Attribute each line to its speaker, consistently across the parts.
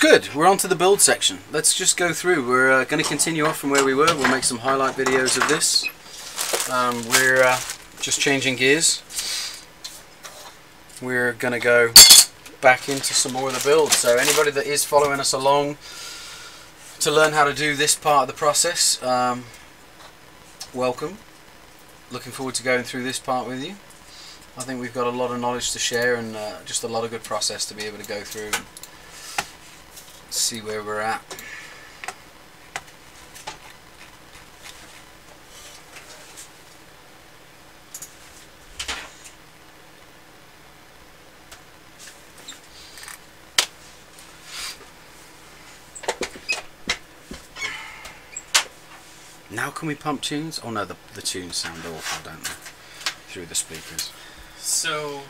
Speaker 1: good, we're on to the build section. Let's just go through. We're going to continue off from where we were. We'll make some highlight videos of this. We're just changing gears. We're going to go back into some more of the build. So anybody that is following us along to learn how to do this part of the process, welcome. Looking forward to going through this part with you. I think we've got a lot of knowledge to share and just a lot of good process to be able to go through and see where we're at. Now can we pump tunes? Oh no, the tunes sound awful, don't they? Through the speakers.
Speaker 2: So,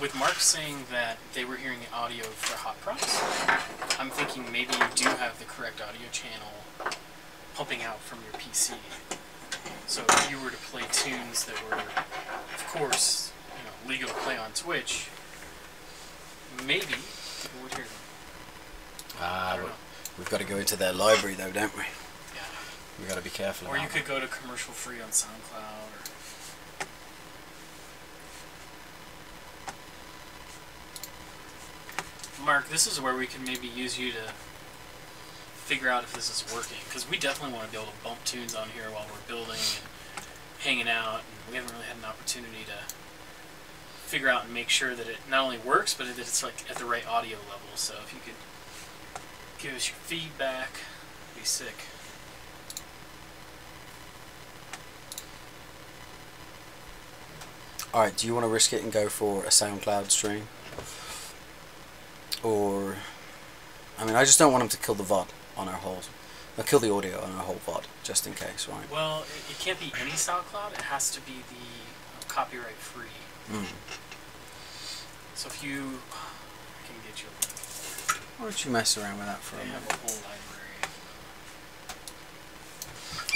Speaker 2: with Mark saying that they were hearing audio for hot props, I'm thinking maybe you do have the correct audio channel pumping out from your PC. So if you were to play tunes that were, of course, legal to play on Twitch, maybe people would hear them.
Speaker 1: We've got to go into their library though, don't we?
Speaker 2: Yeah.
Speaker 1: We've got to be careful.
Speaker 2: Or you could go to commercial free on SoundCloud. Mark, this is where we can maybe use you to figure out if this is working, because we definitely want to be able to bump tunes on here while we're building and hanging out, and we haven't really had an opportunity to figure out and make sure that it not only works, but that it's like at the right audio level. So if you could give us your feedback, it'd be sick.
Speaker 1: Alright, do you want to risk it and go for a SoundCloud stream? Or, I mean, I just don't want them to kill the VOD on our whole, kill the audio on our whole VOD, just in case, right?
Speaker 2: Well, it can't be any SoundCloud. It has to be the copyright free. So if you, I can get you a link.
Speaker 1: Why don't you mess around with that for a
Speaker 2: They
Speaker 1: minute?
Speaker 2: have a whole library.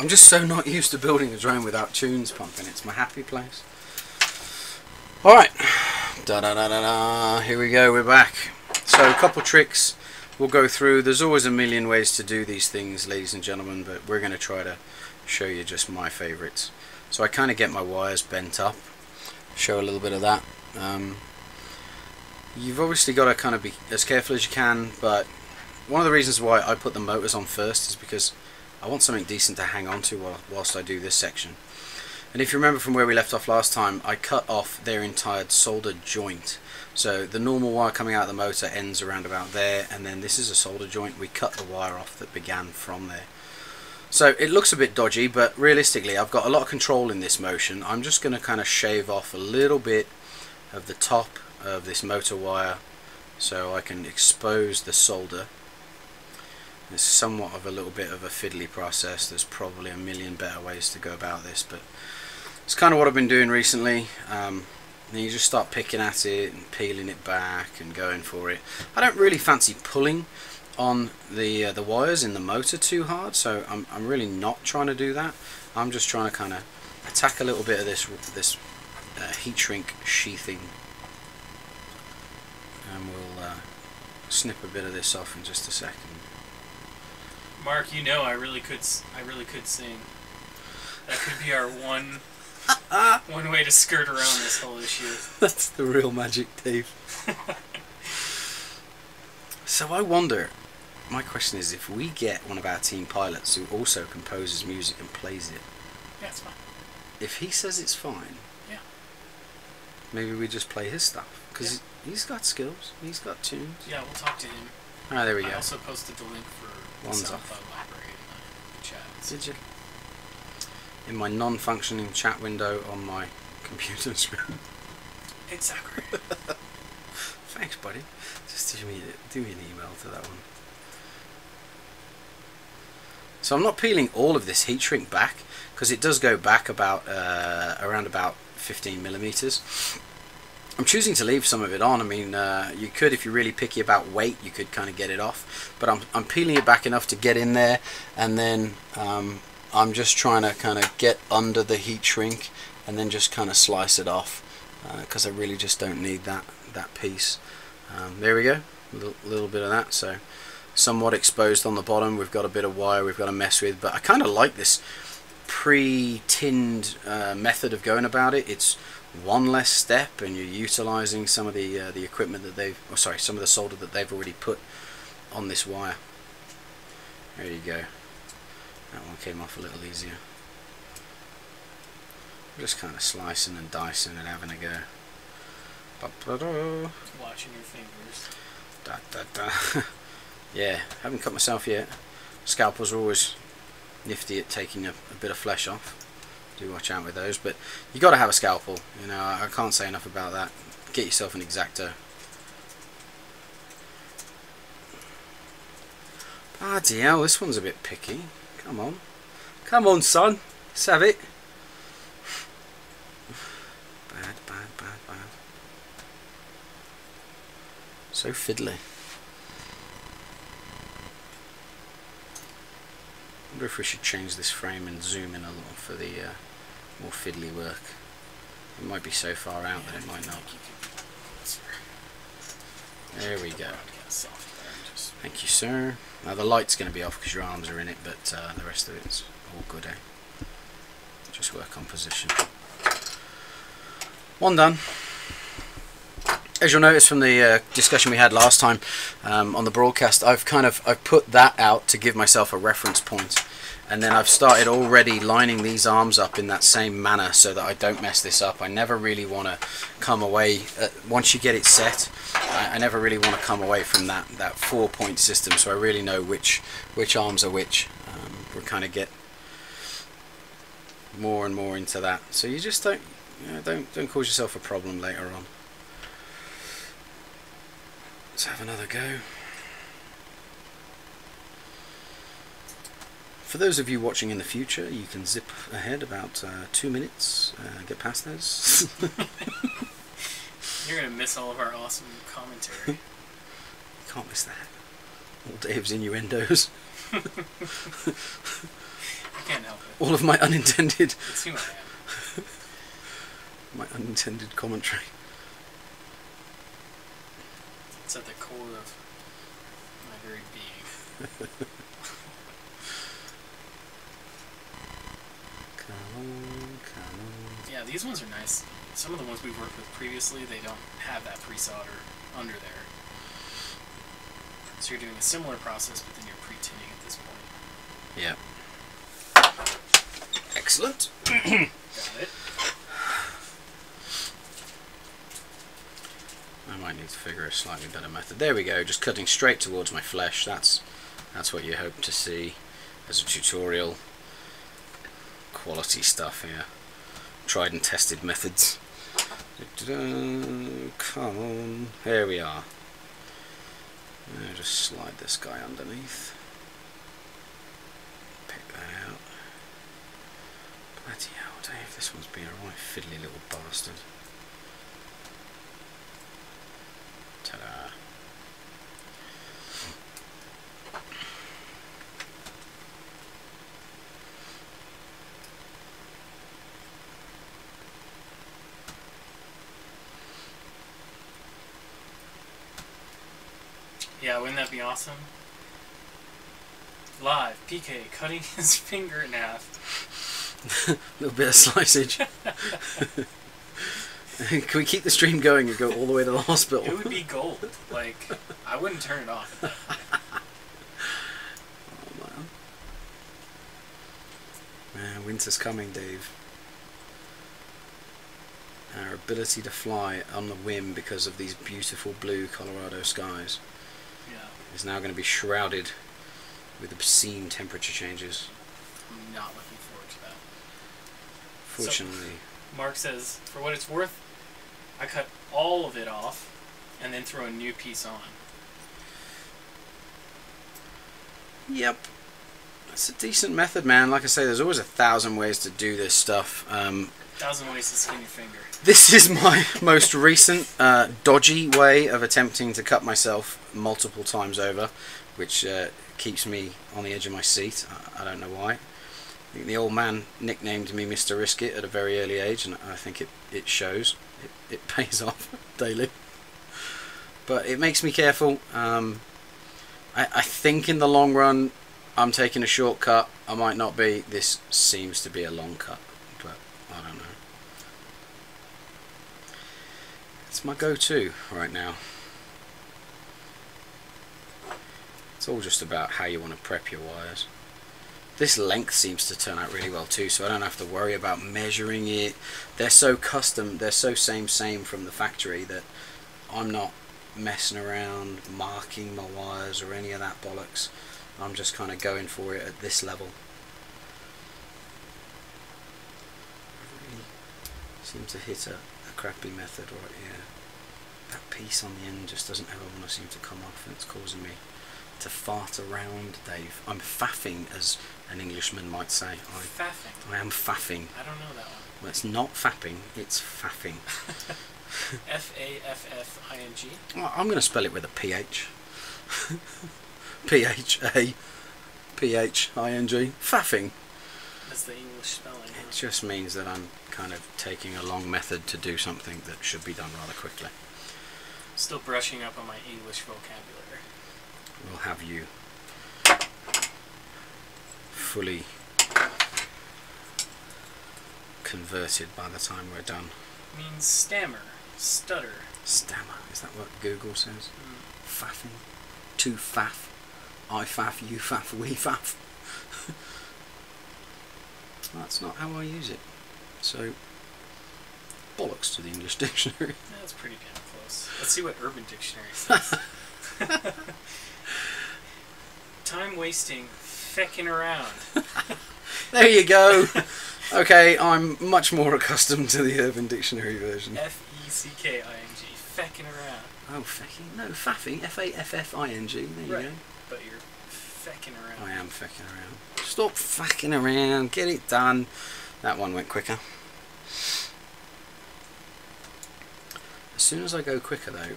Speaker 1: I'm just so not used to building a drone without tunes pumping. It's my happy place. Alright, da-da-da-da-da, here we go, we're back. So a couple tricks we'll go through. There's always a million ways to do these things, ladies and gentlemen, but we're going to try to show you just my favourites. So I kind of get my wires bent up, show a little bit of that. You've obviously got to kind of be as careful as you can, but one of the reasons why I put the motors on first is because I want something decent to hang on to whilst I do this section. And if you remember from where we left off last time, I cut off their entire solder joint. So the normal wire coming out of the motor ends around about there, and then this is a solder joint. We cut the wire off that began from there. So it looks a bit dodgy, but realistically I've got a lot of control in this motion. I'm just going to kind of shave off a little bit of the top of this motor wire so I can expose the solder. It's somewhat of a little bit of a fiddly process. There's probably a million better ways to go about this, but it's kind of what I've been doing recently. And you just start picking at it and peeling it back and going for it. I don't really fancy pulling on the wires in the motor too hard, so I'm really not trying to do that. I'm just trying to kind of attack a little bit of this heat shrink sheathing, and we'll snip a bit of this off in just a second.
Speaker 2: Mark, I really could sing. That could be our one way to skirt around this whole issue.
Speaker 1: That's the real magic, Dave. So I wonder, my question is, if we get one of our team pilots who also composes music and plays it.
Speaker 2: Yeah, it's fine.
Speaker 1: If he says it's fine,
Speaker 2: yeah,
Speaker 1: maybe we just play his stuff, because he's got skills, he's got tunes.
Speaker 2: Yeah, we'll talk to him.
Speaker 1: Ah, there we go.
Speaker 2: I also posted the link for the SoundCloud library in the chat.
Speaker 1: Did you? In my non-functioning chat window on my computer screen.
Speaker 2: Exactly.
Speaker 1: Thanks, buddy. Just do me an email to that one. So I'm not peeling all of this heat shrink back, because it does go back about around about 15 millimeters. I'm choosing to leave some of it on. I mean, you could, if you're really picky about weight, you could kind of get it off, but I'm peeling it back enough to get in there, and then I'm just trying to kind of get under the heat shrink and then just kind of slice it off, because I really just don't need that piece. There we go. little bit of that. So somewhat exposed on the bottom. We've got a bit of wire we've got to mess with, but I kind of like this pre-tinned method of going about it. It's one less step, and you're utilizing some of the equipment that they've, some of the solder that they've already put on this wire. There you go. That one came off a little easier. Just kind of slicing and dicing and having a go.
Speaker 2: Watching your fingers.
Speaker 1: Da, da, da. Yeah, haven't cut myself yet. Scalpels are always nifty at taking a bit of flesh off. Do watch out with those, but you got to have a scalpel. You know, I can't say enough about that. Get yourself an X-Acto. Bloody hell, this one's a bit picky. Come on. Come on, son. Let's have it. Bad, bad, bad, bad. So fiddly. I wonder if we should change this frame and zoom in a little for the more fiddly work. It might be so far out that it might not. There we go. Thank you, sir. Now the light's going to be off because your arms are in it, but the rest of it's all good, eh? Just work on position. One done. As you'll notice from the discussion we had last time on the broadcast, I've put that out to give myself a reference point, and then I've started already lining these arms up in that same manner so that I don't mess this up. I never really want to come away once you get it set. I never really want to come away from that 4-point system, so I really know which arms are which. We kind of get more and more into that, so you just don't cause yourself a problem later on. Let's have another go. For those of you watching in the future, you can zip ahead about 2 minutes, get past those.
Speaker 2: You're going to miss all of our awesome commentary.
Speaker 1: You can't miss that. All Dave's innuendos.
Speaker 2: I can't help it.
Speaker 1: All of my unintended...
Speaker 2: It's who I am.
Speaker 1: My unintended commentary.
Speaker 2: It's at the core of my very being.
Speaker 1: Come on, come on.
Speaker 2: Yeah, these ones are nice. Some of the ones we've worked with previously, they don't have that pre-solder under there. So you're doing a similar process, but then you're pre-tinning at this point.
Speaker 1: Yeah. Excellent.
Speaker 2: Got it.
Speaker 1: I might need to figure a slightly better method. There we go, just cutting straight towards my flesh. That's what you hope to see as a tutorial. Quality stuff here. Tried and tested methods. Come on. There we are. Now just slide this guy underneath. Pick that out. Bloody hell, Dave, this one's been a right fiddly little bastard. Ta-da.
Speaker 2: Yeah, wouldn't that be awesome? Live, PK cutting his finger in half.
Speaker 1: A little bit of slicage. Can we keep the stream going and go all the way to the hospital?
Speaker 2: It would be gold. Like, I wouldn't turn it off at that point.
Speaker 1: Oh man. Man, winter's coming, Dave. Our ability to fly on the whim because of these beautiful blue Colorado skies is now going to be shrouded with obscene temperature changes.
Speaker 2: I'm not looking forward to that.
Speaker 1: Fortunately.
Speaker 2: So, Mark says, for what it's worth, I cut all of it off and then throw a new piece on.
Speaker 1: Yep. That's a decent method, man. Like I say, there's always 1,000 ways to do this stuff.
Speaker 2: 1,000 ways to skin your finger.
Speaker 1: This is my most recent dodgy way of attempting to cut myself multiple times over, which keeps me on the edge of my seat. I don't know why. I think the old man nicknamed me Mr. Risk It at a very early age, and I think it shows. It pays off daily. but it makes me careful. I think in the long run I'm taking a shortcut. I might not be. This seems to be a long cut, but I don't know. It's my go-to right now. It's all just about how you want to prep your wires. This length seems to turn out really well too, so I don't have to worry about measuring it. They're so custom, they're so same from the factory that I'm not messing around marking my wires or any of that bollocks. I'm just kind of going for it at this level. I really seem to hit a crappy method right here. That piece on the end just doesn't ever want to seem to come off, and it's causing me to fart around, Dave. I'm faffing, as an Englishman might say.
Speaker 2: Faffing?
Speaker 1: I am faffing.
Speaker 2: I don't know that one.
Speaker 1: Well, it's not fapping, it's faffing.
Speaker 2: F-A-F-F-I-N-G?
Speaker 1: Well, I'm going to spell it with a PH. P-H-A-P-H-I-N-G. Faffing.
Speaker 2: That's the English spelling.
Speaker 1: It just means that I'm kind of taking a long method to do something that should be done rather quickly.
Speaker 2: Still brushing up on my English vocabulary.
Speaker 1: We'll have you fully converted by the time we're done.
Speaker 2: Means stammer, stutter.
Speaker 1: Stammer, is that what Google says? Faffing, to faff, I faff, you faff, we faff. That's not how I use it. So, bollocks to the English dictionary.
Speaker 2: That's pretty damn close. Let's see what Urban Dictionary says. Time wasting, fecking around.
Speaker 1: There you go. Okay, I'm much more accustomed to the Urban Dictionary version.
Speaker 2: F-E-C-K-I-N-G, fecking around.
Speaker 1: Oh, fecking? No, faffing. F-A-F-F-I-N-G. There you
Speaker 2: right.
Speaker 1: go.
Speaker 2: But you're fecking around.
Speaker 1: I am fecking around. Stop fecking around. Get it done. That one went quicker. As soon as I go quicker, though,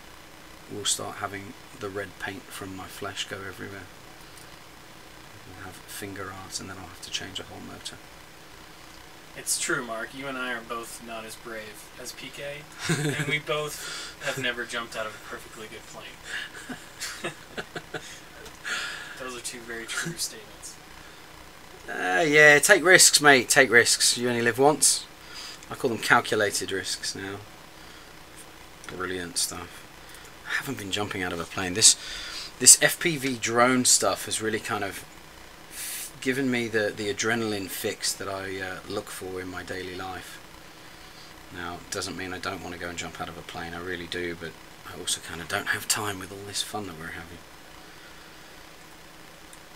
Speaker 1: we'll start having the red paint from my flesh go everywhere. We'll have finger art, and then I'll have to change a whole motor.
Speaker 2: It's true, Mark. You and I are both not as brave as PK, and we both have never jumped out of a perfectly good plane. Those are two very true statements.
Speaker 1: Yeah, take risks, mate. Take risks. You only live once. I call them calculated risks now. Brilliant stuff. I haven't been jumping out of a plane. This FPV drone stuff has really kind of given me the adrenaline fix that I look for in my daily life. Now, it doesn't mean I don't want to go and jump out of a plane. I really do, but I also kind of don't have time with all this fun that we're having.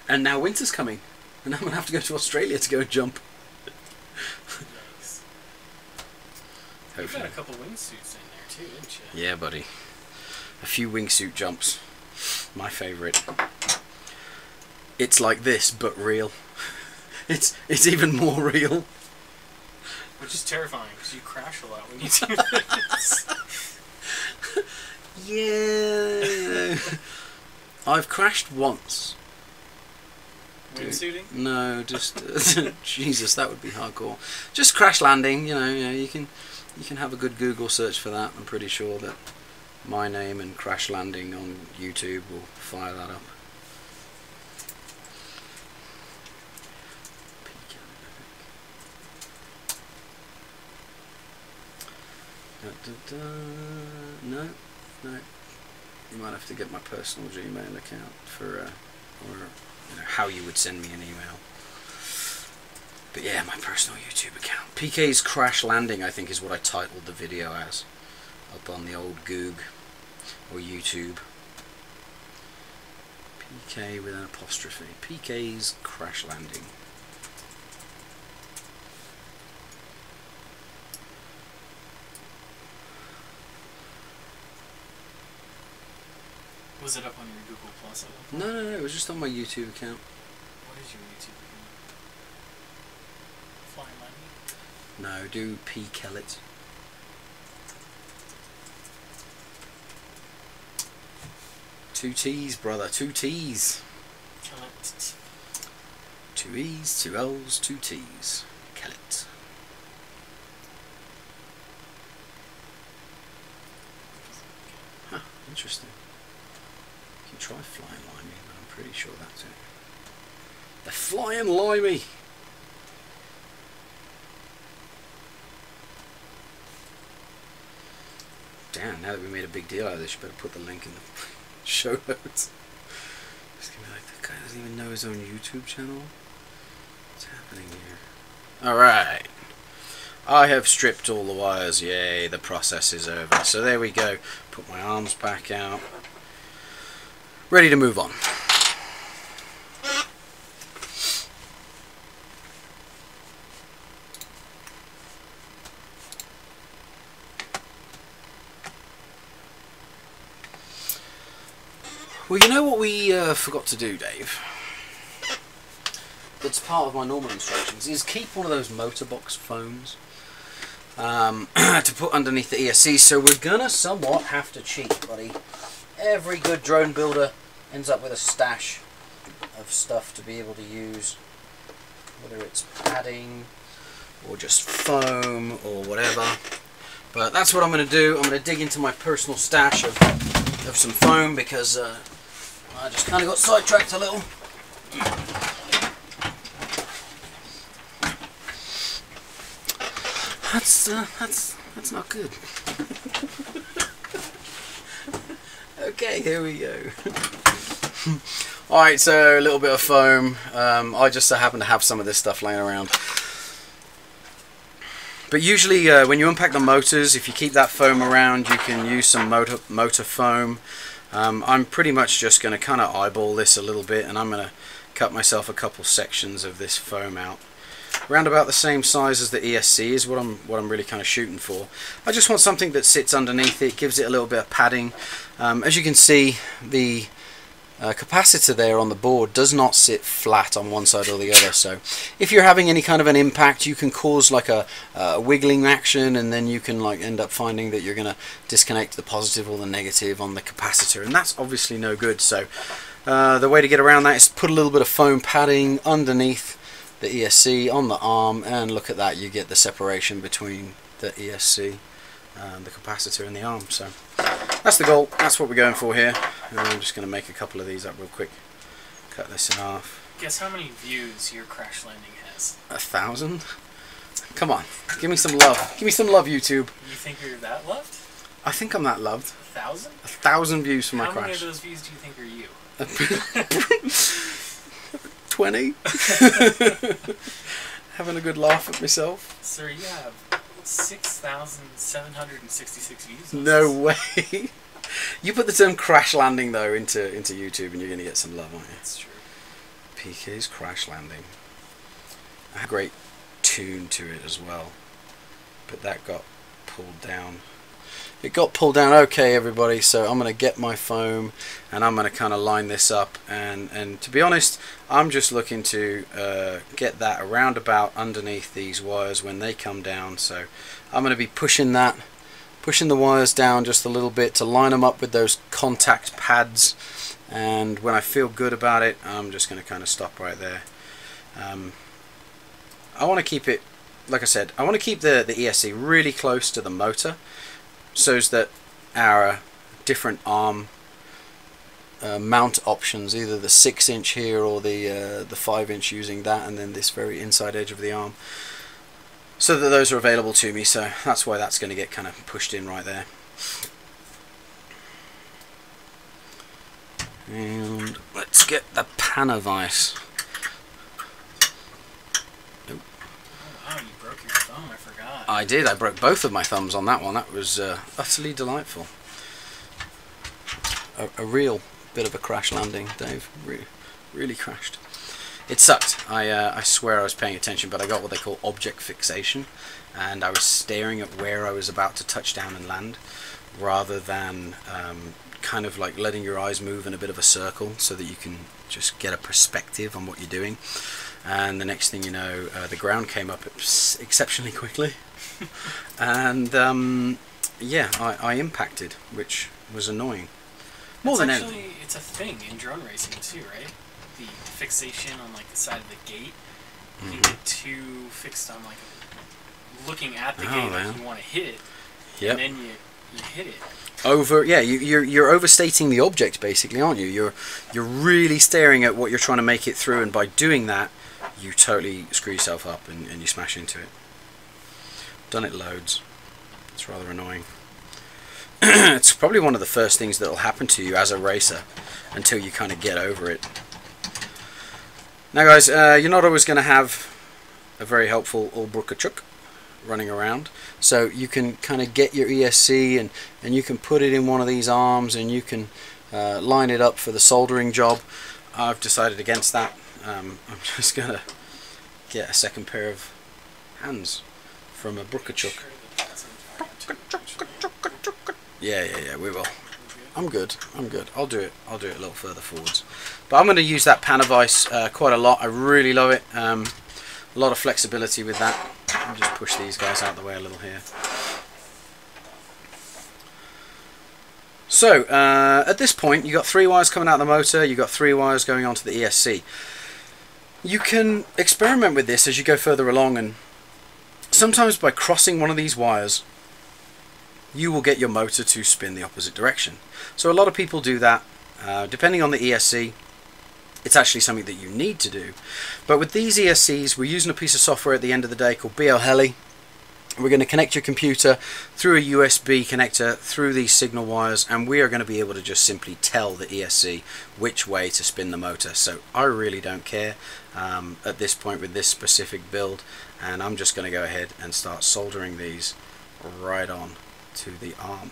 Speaker 1: And now winter's coming, and I'm going to have to go to Australia to go and jump.
Speaker 2: Yikes. You've
Speaker 1: Hopefully.
Speaker 2: got a couple wingsuits in there too, didn't you?
Speaker 1: Yeah, buddy. A few wingsuit jumps. My favourite. It's like this, but real. It's even more real.
Speaker 2: Which is terrifying, because you crash a lot when you do this.
Speaker 1: Yeah. I've crashed once.
Speaker 2: Wingsuiting?
Speaker 1: No, just Jesus, that would be hardcore. Just crash landing, you know, you can have a good Google search for that. I'm pretty sure that my name and crash landing on YouTube will fire that up. No. You might have to get my personal Gmail account for, or you know, how you would send me an email. But yeah, my personal YouTube account. PK's Crash Landing, I think, is what I titled the video as, up on the old Goog or YouTube. PK with an apostrophe. PK's Crash Landing.
Speaker 2: Was it up on your Google Plus?
Speaker 1: No, it was just on my YouTube account.
Speaker 2: What is your YouTube account? Fly Money?
Speaker 1: No, do P. Kellett. Two T's, brother, two T's.
Speaker 2: Kellett.
Speaker 1: Two E's, two L's, two T's. Kellett. Huh, interesting. can try Flying Limey, but I'm pretty sure that's it. The Flying Limey! Damn, now that we made a big deal out of this, you better put the link in the show notes. It's gonna be like, that guy doesn't even know his own YouTube channel? What's happening here? Alright. I have stripped all the wires. Yay, the process is over. So there we go. Put my arms back out. Ready to move on. Well, you know what we forgot to do, Dave? That's part of my normal instructions, is keep one of those motor box foams to put underneath the ESC. So we're gonna somewhat have to cheat, buddy. Every good drone builder ends up with a stash of stuff to be able to use, whether it's padding or just foam or whatever. But that's what I'm going to do. I'm going to dig into my personal stash of some foam because I just kind of got sidetracked a little. That's not good. Okay, here we go. Alright, so a little bit of foam. I just happen to have some of this stuff laying around. But usually when you unpack the motors, if you keep that foam around, you can use some motor foam. I'm pretty much just going to kind of eyeball this a little bit, and I'm going to cut myself a couple sections of this foam out. Around about the same size as the ESC is what I'm really kind of shooting for. I just want something that sits underneath it, gives it a little bit of padding. As you can see, the capacitor there on the board does not sit flat on one side or the other, so if you're having any kind of an impact, you can cause like a wiggling action, and then you can like end up finding that you're going to disconnect the positive or the negative on the capacitor, and that's obviously no good. So the way to get around that is put a little bit of foam padding underneath the ESC on the arm, and look at that, you get the separation between the ESC, the capacitor, and the arm. So that's the goal, that's what we're going for here. And I'm just going to make a couple of these up real quick. Cut this in half.
Speaker 2: Guess how many views your crash landing has?
Speaker 1: 1,000? Come on, give me some love. Give me some love, YouTube.
Speaker 2: You think you're that loved?
Speaker 1: I think I'm that loved.
Speaker 2: 1,000?
Speaker 1: 1,000 views for my crash.
Speaker 2: How many of those views do you think are you?
Speaker 1: 20? Having a good laugh at myself.
Speaker 2: Sir, you have 6,766 views.
Speaker 1: No way. You put the term crash landing though into YouTube and you're going to get some love, aren't you?
Speaker 2: That's true.
Speaker 1: PK's crash landing. I had a great tune to it as well, but that got pulled down. It got pulled down. Okay, everybody, so I'm going to get my foam and I'm going to kind of line this up, and to be honest, I'm just looking to get that around about underneath these wires when they come down. So I'm going to be pushing the wires down just a little bit to line them up with those contact pads, and when I feel good about it, I'm just going to kind of stop right there. I want to keep it, like I said, I want to keep the ESC really close to the motor, so that our different arm mount options, either the 6-inch here or the 5-inch using that, and then this very inside edge of the arm, so that those are available to me. So that's why that's going to get kind of pushed in right there. And let's get the pan of ice.
Speaker 2: Wow, you broke your thumb, I forgot.
Speaker 1: I did, I broke both of my thumbs on that one. That was utterly delightful. A real bit of a crash landing, Dave. Really crashed. It sucked. I swear I was paying attention, but I got what they call object fixation, and I was staring at where I was about to touch down and land, rather than kind of like letting your eyes move in a bit of a circle so that you can just get a perspective on what you're doing. And the next thing you know, the ground came up exceptionally quickly, and yeah, I impacted, which was annoying. More than anything.
Speaker 2: It's a thing in drone racing too, right? The fixation on like the side of the gate. You get too fixed on like looking at the gate like you want to hit it,
Speaker 1: Yep.
Speaker 2: and then You hit it.
Speaker 1: Yeah, you're overstating the object basically, aren't you? You're really staring at what you're trying to make it through, and by doing that, you totally screw yourself up and you smash into it. Done it loads. It's rather annoying. It's probably one of the first things that will happen to you as a racer until you kind of get over it. Now guys, you're not always going to have a very helpful Ulbrukachuk running around, so you can kind of get your ESC and you can put it in one of these arms and you can line it up for the soldering job. I've decided against that. I'm just going to get a second pair of hands from a Brukachuk. Yeah, we will. I'm good. I'll do it a little further forwards. But I'm going to use that Panavice quite a lot. I really love it. A lot of flexibility with that. I'll just push these guys out of the way a little here. So, at this point, you've got 3 wires coming out of the motor, you've got 3 wires going onto the ESC. You can experiment with this as you go further along, and sometimes by crossing one of these wires, you will get your motor to spin the opposite direction. So a lot of people do that. Depending on the ESC, it's actually something that you need to do. But with these ESCs, we're using a piece of software at the end of the day called BL Heli. We're going to connect your computer through a USB connector through these signal wires, and we are going to be able to just simply tell the ESC which way to spin the motor. So I really don't care at this point with this specific build, and I'm just going to go ahead and start soldering these right on to the arm.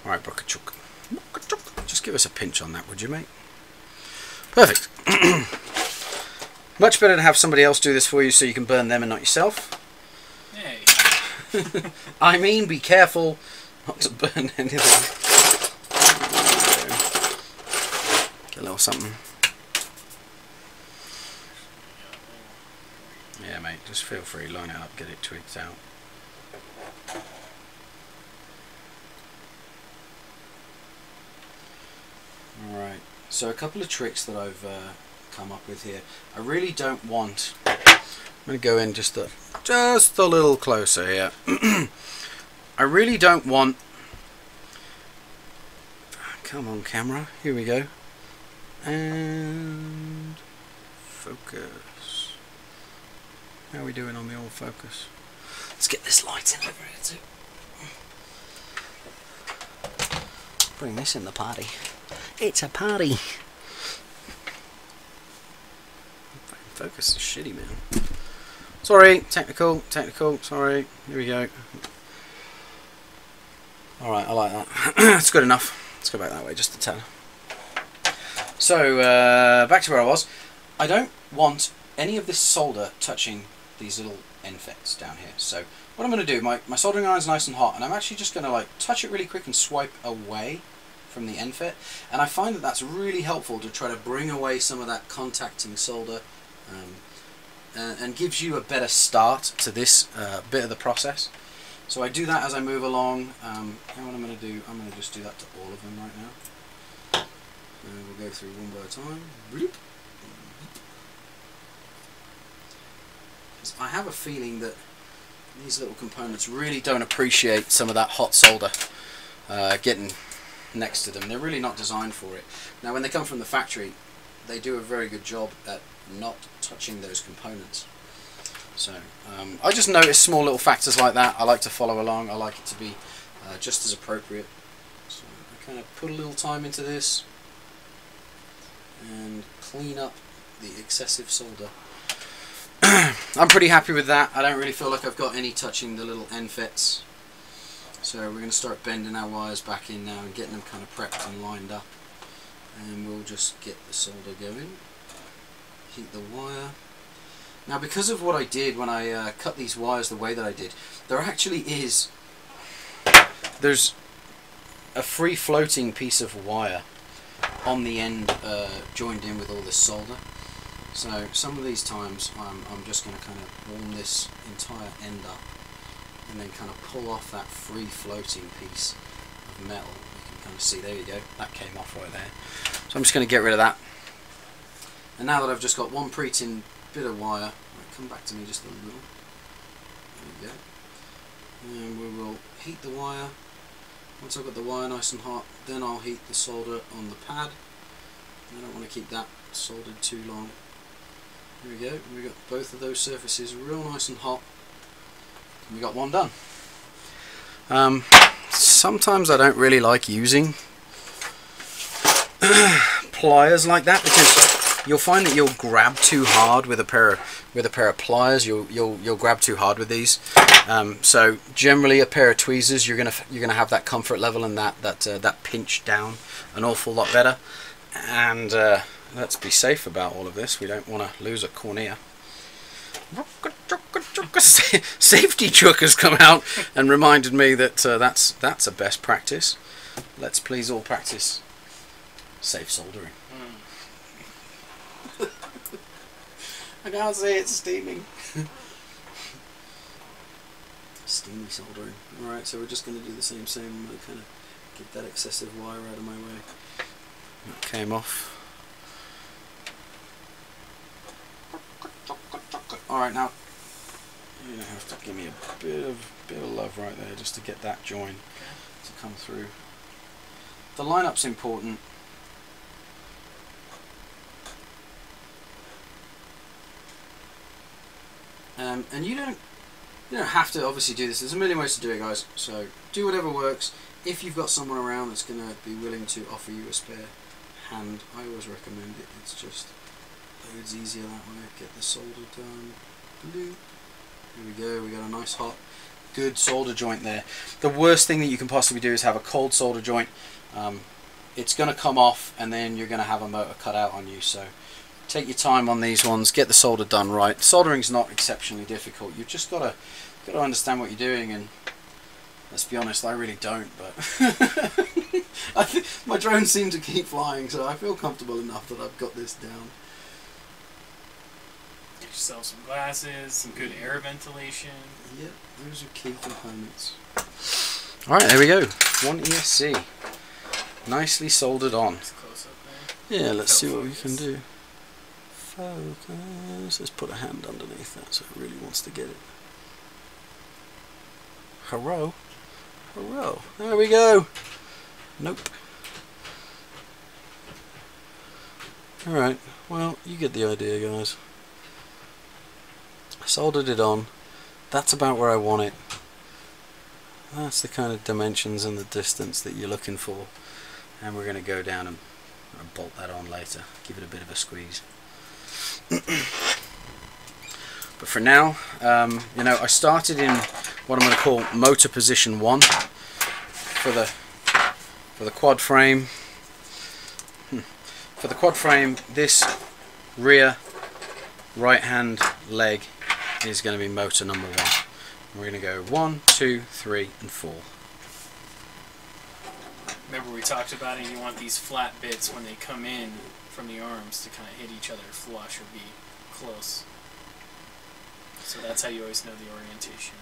Speaker 1: Alright, Brukachuk. Just give us a pinch on that, would you, mate? Perfect. Much better to have somebody else do this for you so you can burn them and not yourself.
Speaker 2: Hey.
Speaker 1: I mean, be careful not to burn anything. Get a little something. Yeah, mate, just feel free, line it up, get it twigged out. Alright, so a couple of tricks that I've come up with here. I really don't want... I'm going to go in just a little closer here. I really don't want... Come on, camera. Here we go. And... focus. How are we doing on the old focus? Let's get this light in over here too. Bring this in the party. It's a party. Focus is shitty, man. Sorry, technical, sorry. Here we go. Alright, I like that. That's good enough. Let's go back that way just a tad. So, back to where I was. I don't want any of this solder touching these little NFETs down here. So, what I'm going to do, my soldering iron's nice and hot, and I'm actually just going to like touch it really quick and swipe away from the NFET, and I find that that's really helpful to try to bring away some of that contacting solder, and gives you a better start to this bit of the process. So I do that as I move along. And what I'm going to do, I'm going to just do that to all of them right now. And we'll go through one by a time. Because I have a feeling that these little components really don't appreciate some of that hot solder getting next to them. They're really not designed for it. Now when they come from the factory, they do a very good job at not touching those components. So I just notice small little factors like that. I like to follow along. I like it to be just as appropriate. So I kind of put a little time into this and clean up the excessive solder. I'm pretty happy with that. I don't really feel like I've got any touching the little NFETs. So we're going to start bending our wires back in now and getting them kind of prepped and lined up. And we'll just get the solder going. Heat the wire. Now because of what I did when I cut these wires the way that I did, there actually is... there's a free floating piece of wire on the end joined in with all this solder. So some of these times I'm just going to kind of warm this entire end up and then kind of pull off that free floating piece of metal. You can kind of see, there you go, that came off right there. So I'm just going to get rid of that. And now that I've just got one pre-tinned bit of wire, come back to me just a little. There we go. And we will heat the wire Once I've got the wire nice and hot, then I'll heat the solder on the pad. I don't want to keep that soldered too long. Here we go, we've got both of those surfaces real nice and hot. And we got one done. Sometimes I don't really like using pliers like that, because you'll find that you'll grab too hard with a pair of pliers. You'll grab too hard with these. So generally, a pair of tweezers, you're gonna have that comfort level and that pinch down an awful lot better. And let's be safe about all of this. We don't want to lose a cornea. Safety truck has come out and reminded me that that's a best practice. Let's please all practice safe soldering. I can't say it's steaming. Steamy soldering. Alright, so we're just going to do the same. I'm going to kind of get that excessive wire out of my way. That came off. Alright, now you're going to have to give me a bit of love right there just to get that join to come through. The lineup's important. And you don't have to obviously do this. There's a million ways to do it, guys. So do whatever works. If you've got someone around that's going to be willing to offer you a spare hand, I always recommend it. It's just loads easier that way. Get the solder done. Here we go. We got a nice hot, good solder joint there. The worst thing that you can possibly do is have a cold solder joint. It's going to come off, and then you're going to have a motor cut out on you. So take your time on these ones. Get the solder done right. Soldering's not exceptionally difficult. You've just got to understand what you're doing, and let's be honest, I really don't. But I think my drones seem to keep flying, so I feel comfortable enough that I've got this down.
Speaker 2: Get yourself some glasses, some good air ventilation.
Speaker 1: Yep, those are key components. Alright, there we go. One ESC. Nicely soldered on.
Speaker 2: Close up there.
Speaker 1: Yeah, let's see what we can do. Focus. Let's put a hand underneath that so it really wants to get it. Hello. Hello. There we go. Nope. Alright, well, you get the idea, guys. Soldered it on. That's about where I want it. That's the kind of dimensions and the distance that you're looking for. And we're going to go down and bolt that on later. Give it a bit of a squeeze. But for now, I started in what I'm going to call motor position 1 for the quad frame. For the quad frame, this rear right hand leg is going to be motor number 1. We're going to go 1, 2, 3, and 4.
Speaker 2: Remember we talked about it, you want these flat bits when they come in from the arms to kind of hit each other flush or be close. So that's how you always know the orientation.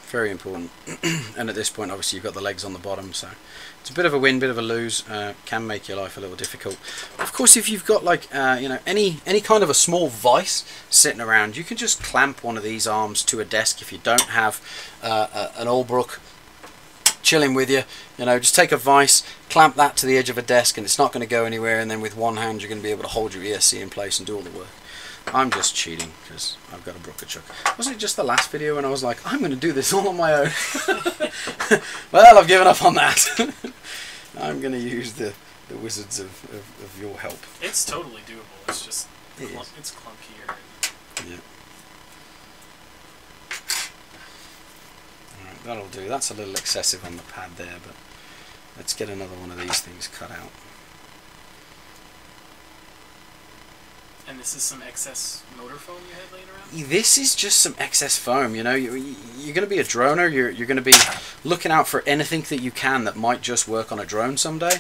Speaker 1: Very important. And at this point, obviously, you've got the legs on the bottom, so it's a bit of a win, bit of a lose. Can make your life a little difficult. Of course, if you've got like any kind of a small vise sitting around, you can just clamp one of these arms to a desk. If you don't have an Allbrook chilling with you, just take a vise, clamp that to the edge of a desk, and it's not going to go anywhere. And then with one hand, you're going to be able to hold your ESC in place and do all the work. I'm just cheating because I've got a Brooker chuck. Wasn't it just the last video when I was like, I'm going to do this all on my own? Well, I've given up on that. I'm going to use the wizards of your help.
Speaker 2: It's totally doable. It's just it's clunkier.
Speaker 1: Yeah. Alright, that'll do. That's a little excessive on the pad there, but let's get another one of these things cut out.
Speaker 2: And this is some excess motor foam you had laying around?
Speaker 1: This is just some excess foam. You're going to be a droner. You're going to be looking out for anything that you can that might just work on a drone someday.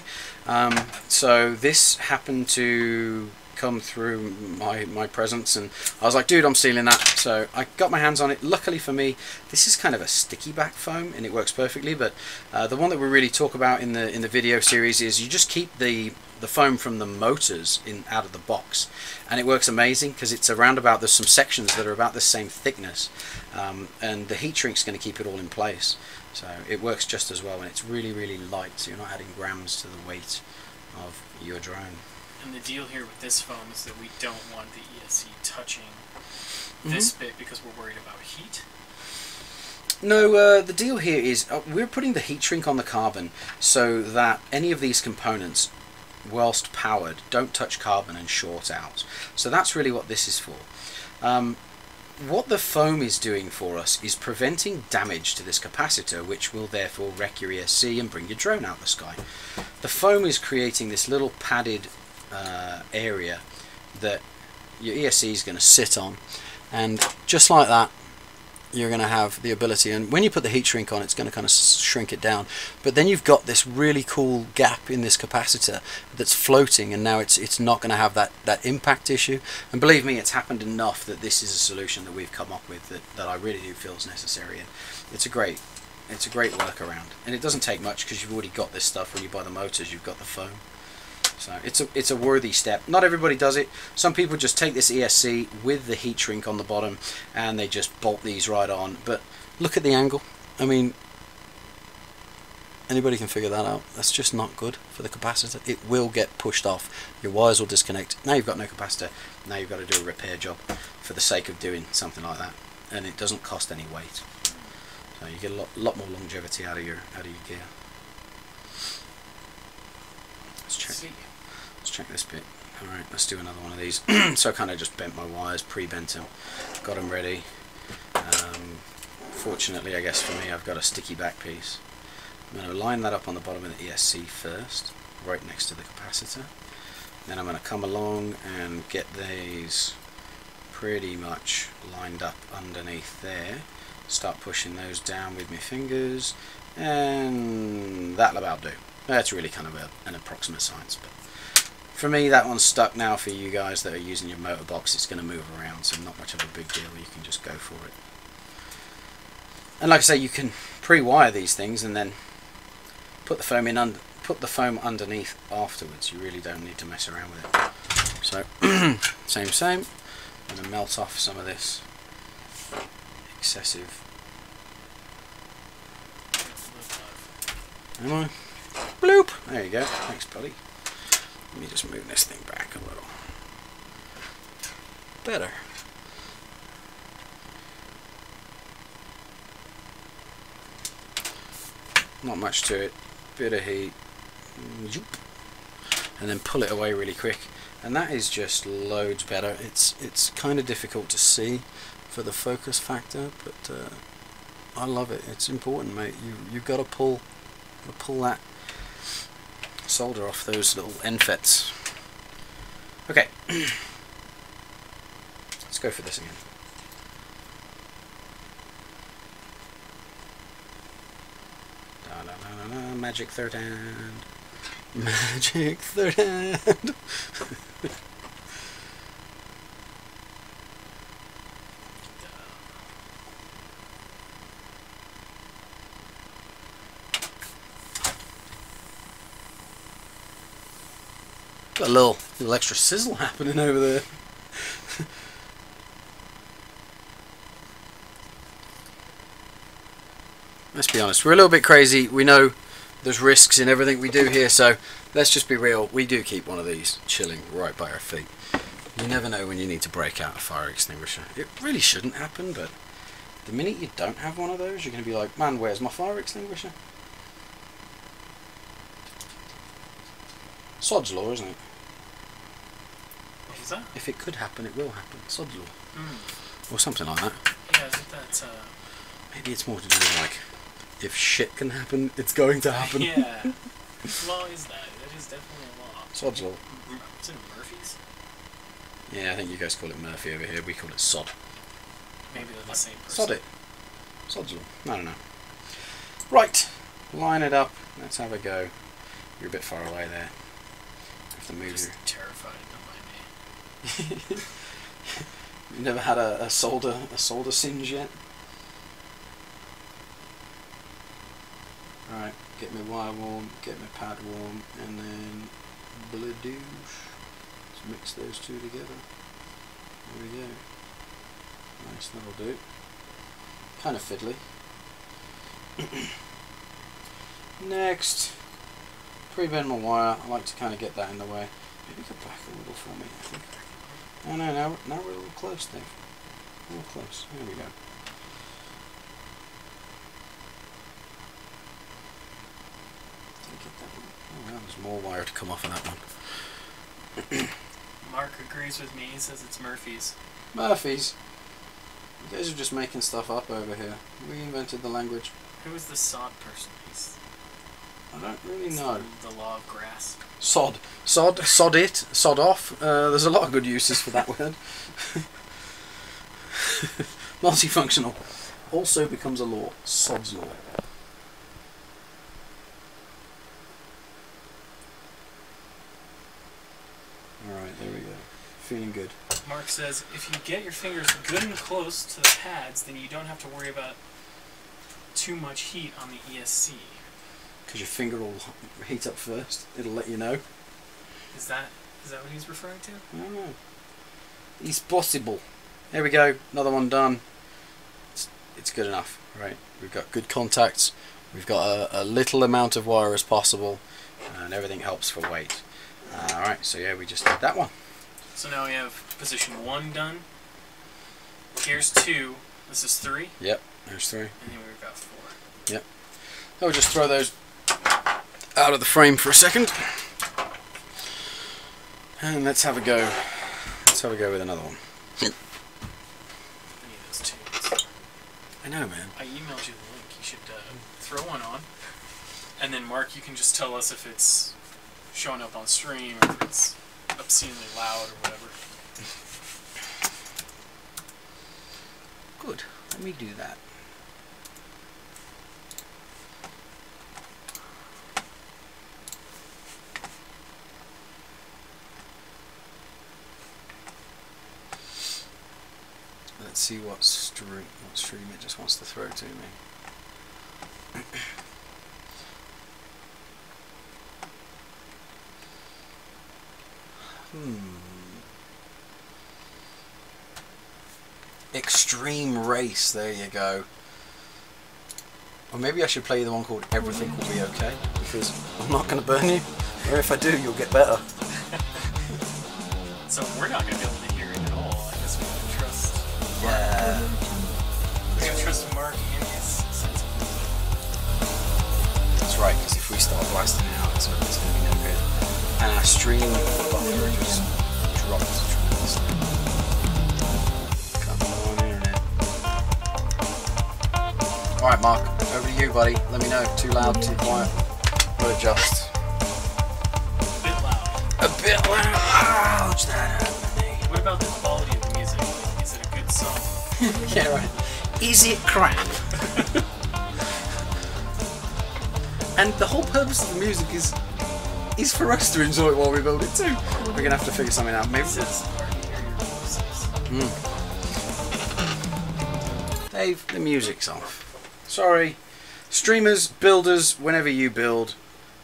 Speaker 1: So this happened to come through my presence, and I was like, dude, I'm stealing that. So I got my hands on it. Luckily for me, this is kind of a sticky back foam, and it works perfectly. But the one that we really talk about in the video series is you just keep the foam from the motors out of the box, and it works amazing because it's around about, there's some sections that are about the same thickness, and the heat shrink's going to keep it all in place. So it works just as well, and it's really, really light, so you're not adding grams to the weight of your drone.
Speaker 2: And the deal here with this foam is that we don't want the ESC touching this bit because we're worried about heat.
Speaker 1: No, the deal here is we're putting the heat shrink on the carbon so that any of these components, whilst powered, don't touch carbon and short out. So that's really what this is for. What the foam is doing for us is preventing damage to this capacitor, which will therefore wreck your ESC and bring your drone out of the sky. The foam is creating this little padded area that your ESC is going to sit on, and just like that you're going to have the ability, and when you put the heat shrink on it's going to kind of shrink it down, but then you've got this really cool gap in this capacitor that's floating, and now it's not going to have that impact issue. And believe me, it's happened enough that this is a solution that we've come up with that I really do feel is necessary, and it's a great workaround, and it doesn't take much because you've already got this stuff. When you buy the motors, you've got the foam. So it's a worthy step. Not everybody does it. Some people just take this ESC with the heat shrink on the bottom and they just bolt these right on. But look at the angle. I mean, anybody can figure that out. That's just not good for the capacitor. It will get pushed off. Your wires will disconnect. Now you've got no capacitor. Now you've got to do a repair job for the sake of doing something like that. And it doesn't cost any weight. So you get a lot more longevity out of your gear. Let's check this bit. Alright, let's do another one of these. So I kind of just bent my wires, pre-bent them, got them ready. Fortunately, I guess for me, I've got a sticky back piece. I'm going to line that up on the bottom of the ESC first, right next to the capacitor. Then I'm going to come along and get these pretty much lined up underneath there. Start pushing those down with my fingers, and that'll about do. That's really kind of an approximate science, but for me that one's stuck now. For you guys that are using your motor box, it's going to move around, so not much of a big deal. You can just go for it. And like I say, you can pre-wire these things and then put the foam foam underneath afterwards. You really don't need to mess around with it. So same. I'm going to melt off some of this excessive. Am I? Bloop! There you go. Thanks, buddy. Let me just move this thing back a little. Better. Not much to it. Bit of heat. And then pull it away really quick. And that is just loads better. It's kind of difficult to see for the focus factor, but I love it. It's important, mate. You've got to pull that solder off those little end fets. Okay, let's go for this again. Da, da, da, da, da, magic third hand. Magic third hand. Got a little extra sizzle happening over there. Let's be honest, we're a little bit crazy. We know there's risks in everything we do here, so let's just be real. We do keep one of these chilling right by our feet. You never know when you need to break out a fire extinguisher. It really shouldn't happen, but the minute you don't have one of those, you're going to be like, man, where's my fire extinguisher? Sod's law, isn't it?
Speaker 2: What is that?
Speaker 1: If it could happen, it will happen. Sod's law.
Speaker 2: Mm.
Speaker 1: Or something like that.
Speaker 2: Yeah, I think that's
Speaker 1: maybe it's more to do with like, if shit can happen, it's going to happen.
Speaker 2: Yeah. What law is that? That is definitely a law.
Speaker 1: Sod's law.
Speaker 2: Is it Murphy's?
Speaker 1: Yeah, I think you guys call it Murphy over here. We call it Sod.
Speaker 2: Maybe they're the same person.
Speaker 1: Sod it. Sod's law. I don't know. Right. Line it up. Let's have a go. You're a bit far away there. Have to move
Speaker 2: Just
Speaker 1: you.
Speaker 2: terrified, don't mind me.
Speaker 1: You never had a solder singe yet? Alright, get my wire warm, get my pad warm, and then bladoosh. Let's mix those two together. There we go. Nice, that'll do. Kind of fiddly. Next, pre-bend my wire. I like to kind of get that in the way. Maybe go back a little for me. I think. Oh no, now we're a little close, Dave. A little close. There we go. Did I get that one? Oh, well, there's more wire to come off of that one.
Speaker 2: Mark agrees with me. He says it's Murphy's.
Speaker 1: Murphy's? You guys are just making stuff up over here. We invented the language.
Speaker 2: Who is the sod person?
Speaker 1: I don't really know.
Speaker 2: The law of grass.
Speaker 1: Sod it, sod off. There's a lot of good uses for that word. Multifunctional. Also becomes a law. Sod's law. Alright, there we go. Feeling good.
Speaker 2: Mark says, if you get your fingers good and close to the pads, then you don't have to worry about too much heat on the ESC.
Speaker 1: Because your finger will heat up first. It'll let you know.
Speaker 2: Is that what he's referring to?
Speaker 1: I don't know. It's possible. There we go. Another one done. It's good enough. Right. We've got good contacts. We've got a little amount of wire as possible. And everything helps for weight. Alright, so yeah, we just did that one.
Speaker 2: So now we have position 1 done. Here's 2. This is 3.
Speaker 1: Yep, there's 3.
Speaker 2: And then we've got 4.
Speaker 1: Yep. I'll just throw those out of the frame for a second. And let's have a go. Let's have a go with another one.
Speaker 2: I need those tunes.
Speaker 1: I know, man.
Speaker 2: I emailed you the link. You should throw one on. And then, Mark, you can just tell us if it's showing up on stream or if it's obscenely loud or whatever.
Speaker 1: Good. Let me do that. Let's see what stream it just wants to throw to me. Extreme Race, there you go. Or maybe I should play the one called Everything Will Be Okay, because I'm not going to burn you, or if I do, you'll get better.
Speaker 2: So we're not going to be able to hear it at all. I guess we can trust Mark.
Speaker 1: Yeah.
Speaker 2: We're going to trust Mark and his sense of music.
Speaker 1: That's right, because if we start blasting it out, it's going to be no good. And our stream buffer just drops tremendously. Come on, internet. Alright, Mark, over to you, buddy. Let me know. Too loud, too quiet. We'll adjust.
Speaker 2: A bit loud.
Speaker 1: A bit loud. Ouch, that hurt me.
Speaker 2: What about the quality of the music? Is it a good song?
Speaker 1: Yeah, right. Is it crap? And the whole purpose of the music is for us to enjoy it while we build it too. We're gonna have to figure something out. Maybe. Dave, the music's off. Sorry. Streamers, builders, whenever you build,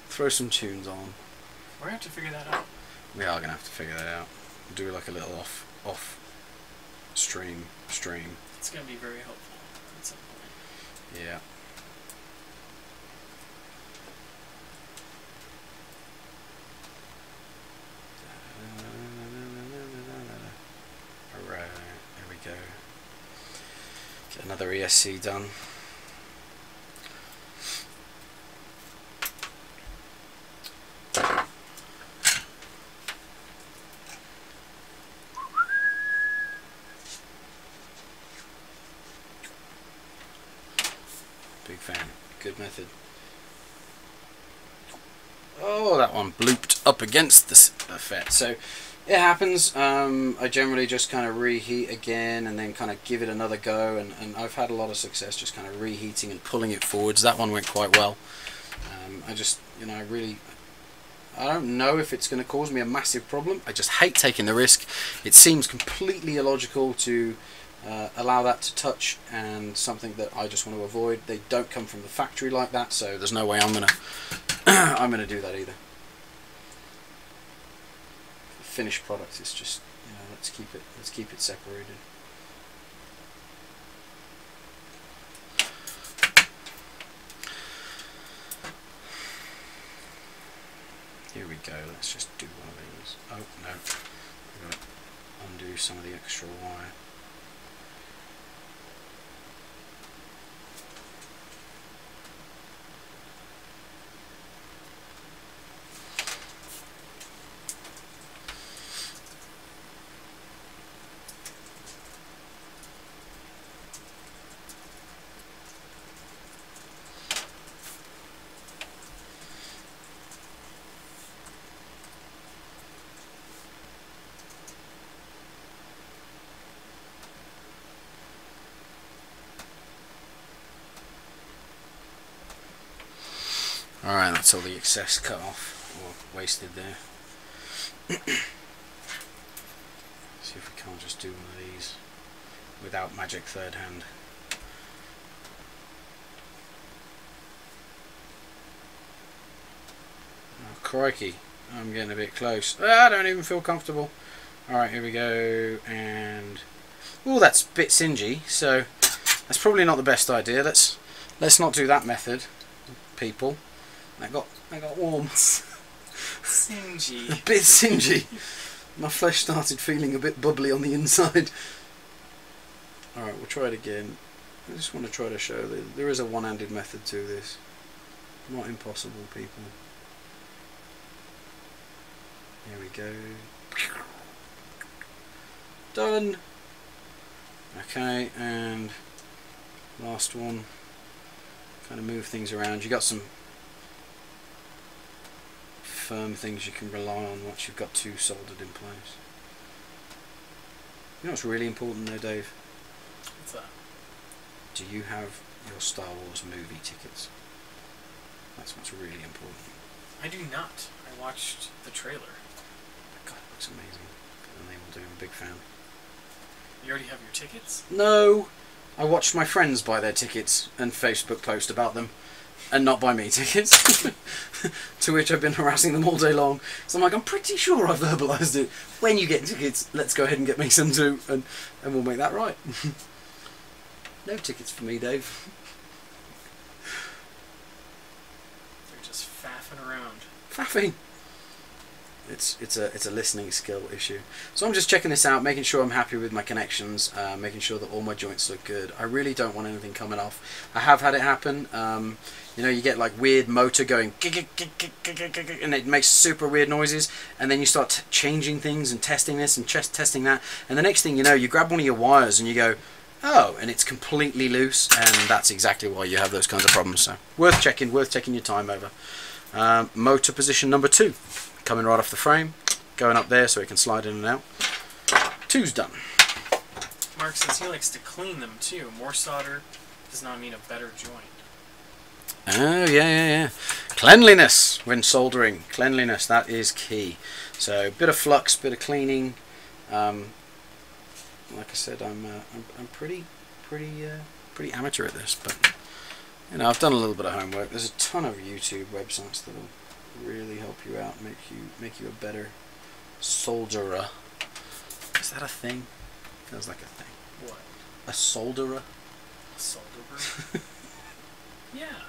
Speaker 1: throw some tunes on.
Speaker 2: We're gonna have to figure that out.
Speaker 1: We are gonna have to figure that out. Do like a little off stream.
Speaker 2: It's gonna be very helpful at some point.
Speaker 1: Yeah. Alright, there we go. Get another ESC done. Big fan. Good method. Oh, that one blooped up against the FET. So it happens. I generally just kind of reheat again and then kind of give it another go. And I've had a lot of success just kind of reheating and pulling it forwards. That one went quite well. I just, I don't know if it's going to cause me a massive problem. I just hate taking the risk. It seems completely illogical to allow that to touch, and something that I just want to avoid. They don't come from the factory like that, so there's no way I'm gonna I'm gonna do that either. The finished product is just, let's keep it separated. Here we go, let's just do one of these. Oh no, we've got to undo some of the extra wire. Alright, that's all the excess cut off, or wasted there. See if we can't just do one of these without magic third hand. Oh, crikey, I'm getting a bit close. I don't even feel comfortable. Alright, here we go, and... oh, that's a bit singy, so that's probably not the best idea. Let's not do that method, people. That got warm.
Speaker 2: Singy.
Speaker 1: A bit singy. My flesh started feeling a bit bubbly on the inside. Alright, we'll try it again. I just want to try to show that there is a one-handed method to this. Not impossible, people. Here we go. Done. Okay, and last one. Kind of move things around. You got some firm things you can rely on once you've got two soldered in place. You know what's really important though, Dave?
Speaker 2: What's that?
Speaker 1: Do you have your Star Wars movie tickets? That's what's really important.
Speaker 2: I do not. I watched the trailer.
Speaker 1: God, it looks amazing. And they will do. I'm a big fan.
Speaker 2: You already have your tickets?
Speaker 1: No! I watched my friends buy their tickets and Facebook post about them. And not buy me tickets. To which I've been harassing them all day long. So I'm like, I'm pretty sure I've verbalised it. When you get tickets, let's go ahead and get me some too, and we'll make that right. No tickets for me, Dave.
Speaker 2: They're just faffing around.
Speaker 1: Faffing. It's a listening skill issue. So I'm just checking this out, making sure I'm happy with my connections, making sure that all my joints look good. I really don't want anything coming off. I have had it happen. You know, you get like weird motor going, and it makes super weird noises, and then you start changing things and testing this and testing that, and the next thing you know, you grab one of your wires and you go, oh, and it's completely loose, and that's exactly why you have those kinds of problems. So worth checking your time over. Motor position number 2. Coming right off the frame, going up there so it can slide in and out. 2's done.
Speaker 2: Mark says he likes to clean them too. More solder does not mean a better joint.
Speaker 1: Oh, yeah. Cleanliness when soldering. Cleanliness, that is key. So, bit of flux, bit of cleaning. Like I said, I'm pretty amateur at this, but you know, I've done a little bit of homework. There's a ton of YouTube websites that will really help you out, make you a better solderer. Is that a thing? Feels like a thing.
Speaker 2: What?
Speaker 1: A solderer?
Speaker 2: A solderer? Yeah.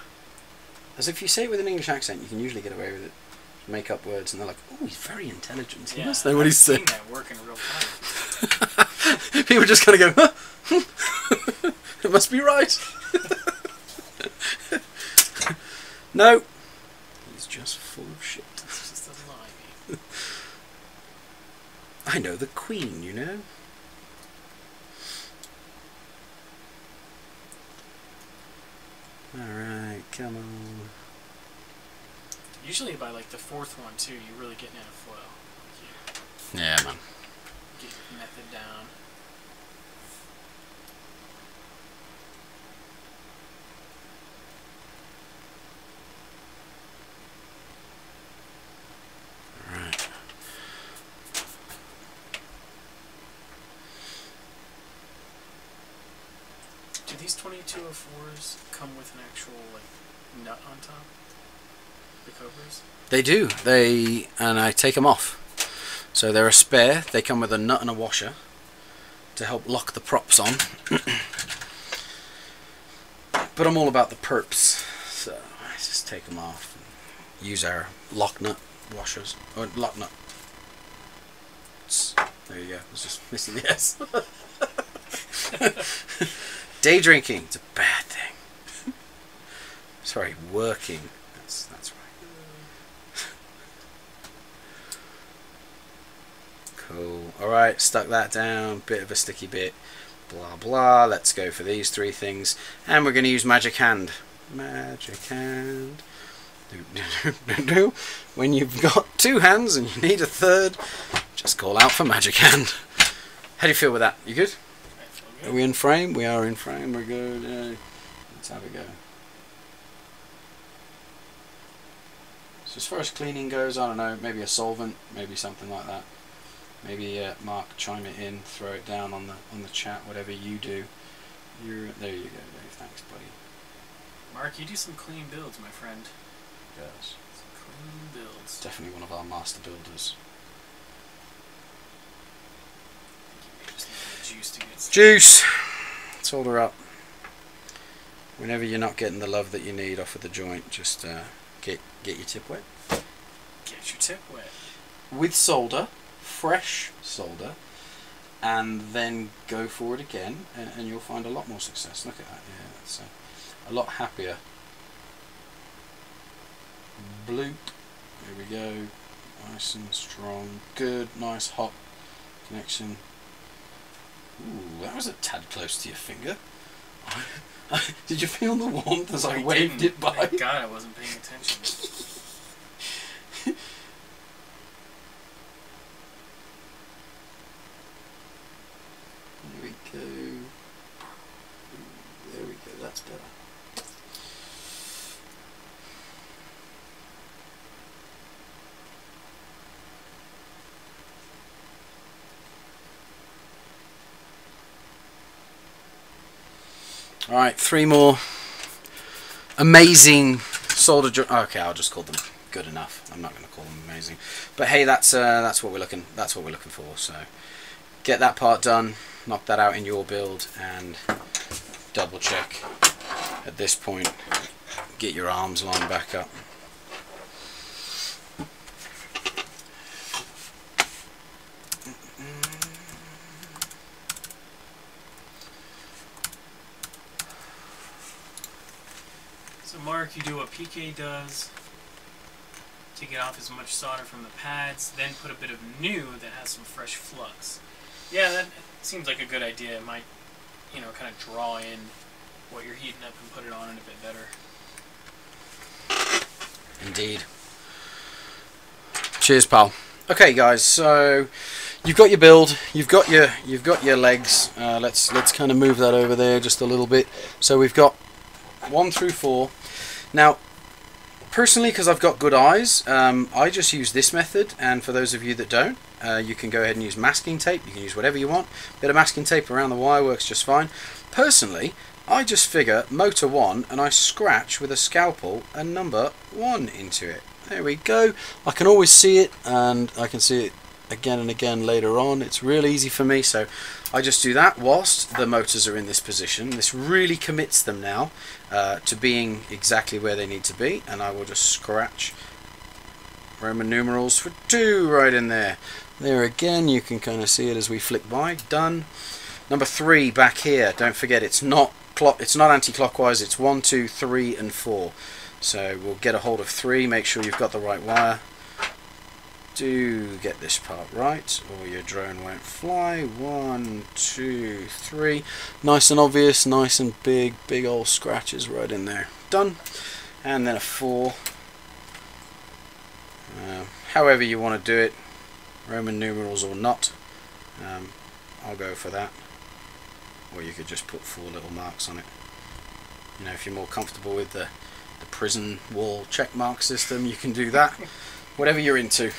Speaker 1: As if you say it with an English accent, you can usually get away with it. Make up words, and they're like, "Oh, he's very intelligent. He must know what he's saying."
Speaker 2: I've seen that work in real time.
Speaker 1: People just kind of go, huh? It must be right. No. He's just full of shit.
Speaker 2: It's just a lie.
Speaker 1: I know the Queen, you know. Alright, come on.
Speaker 2: Usually by like the 4th one too, you're really getting in a flow. Like
Speaker 1: Yeah, man.
Speaker 2: get your method down.
Speaker 1: Alright.
Speaker 2: Do these 2204s come with an actual like nut on top? The covers?
Speaker 1: They do. And I take them off. So they're a spare. They come with a nut and a washer to help lock the props on. But I'm all about the perps, so I just take them off and use our lock nut washers. Or lock nut. There you go. I was just missing the S. Day drinking. It's a bad thing. Sorry, working. That's right. Cool. Alright, stuck that down. Bit of a sticky bit. Blah blah. Let's go for these three things. And we're going to use Magic Hand. Magic Hand. When you've got two hands and you need a third, just call out for Magic Hand. How do you feel with that? You good? Are we in frame? We are in frame. We're good. Let's have a go. So as far as cleaning goes, I don't know, maybe a solvent, maybe something like that. Maybe Mark, chime it in, throw it down on the chat, whatever you do. There you go, Dave. Thanks, buddy.
Speaker 2: Mark, you do some clean builds, my friend.
Speaker 1: Yes.
Speaker 2: Some clean builds.
Speaker 1: Definitely one of our master builders.
Speaker 2: I think you may just need juice to get some.
Speaker 1: Juice! Solder up. Whenever you're not getting the love that you need off of the joint, just get your tip wet.
Speaker 2: Get your tip wet.
Speaker 1: With solder, fresh solder, and then go for it again, and you'll find a lot more success. Look at that, yeah, that's a lot happier. Bloop, there we go, nice and strong, good, nice hot connection. Ooh, that was a tad close to your finger. Did you feel the warmth as I waved it by?
Speaker 2: Thank God I wasn't paying attention.
Speaker 1: There we go. There we go, that's better. Alright, three more amazing solder joint. Okay, I'll just call them good enough. I'm not going to call them amazing. But hey, that's what we're looking for. So get that part done, knock that out in your build, and double check at this point. Get your arms lined back up.
Speaker 2: So Mark, you do what PK does to get off as much solder from the pads, then put a bit of new that has some fresh flux. Yeah, that seems like a good idea. It might, you know, kind of draw in what you're heating up and put it on it a bit better.
Speaker 1: Indeed. Cheers, pal. Okay, guys. So you've got your build. You've got your legs. Let's kind of move that over there just a little bit. So we've got 1 through 4. Now, personally, because I've got good eyes, I just use this method, and for those of you that don't, you can go ahead and use masking tape. You can use whatever you want. A bit of masking tape around the wire works just fine. Personally, I just figure motor 1 and I scratch with a scalpel a number 1 into it. There we go. I can always see it, and I can see it again and again later on. It's real easy for me, so I just do that whilst the motors are in this position. This really commits them now to being exactly where they need to be, and I will just scratch Roman numerals for 2 right in there. There again, you can kind of see it as we flick by. Done. Number 3 back here. Don't forget, it's not anti-clockwise. It's 1, 2, 3, and 4. So we'll get a hold of 3. Make sure you've got the right wire. Do get this part right, or your drone won't fly. 1, 2, 3. Nice and obvious, nice and big old scratches right in there. Done. And then a 4. However you want to do it, Roman numerals or not. I'll go for that. Or you could just put 4 little marks on it. You know, if you're more comfortable with the prison wall check mark system, you can do that. Whatever you're into.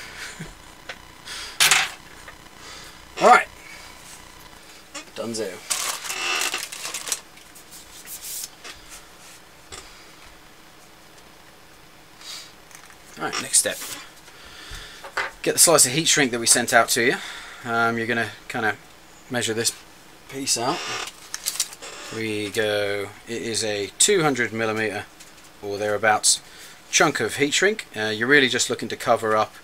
Speaker 1: Alright. Dunzo. Alright, next step. Get the slice of heat shrink that we sent out to you. You're going to kind of measure this piece out. We go, it is a 200mm or thereabouts chunk of heat shrink. You're really just looking to cover up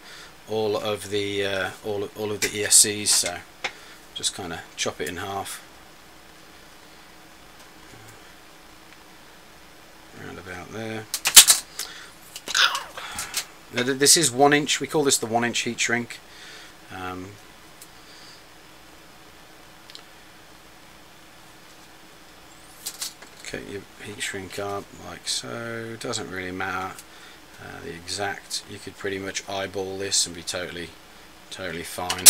Speaker 1: all of the ESCs, so just kind of chop it in half. Around about there. Now, this is 1 inch. We call this the 1 inch heat shrink. Okay, your heat shrink up like so. Doesn't really matter the exact. You could pretty much eyeball this and be totally fine.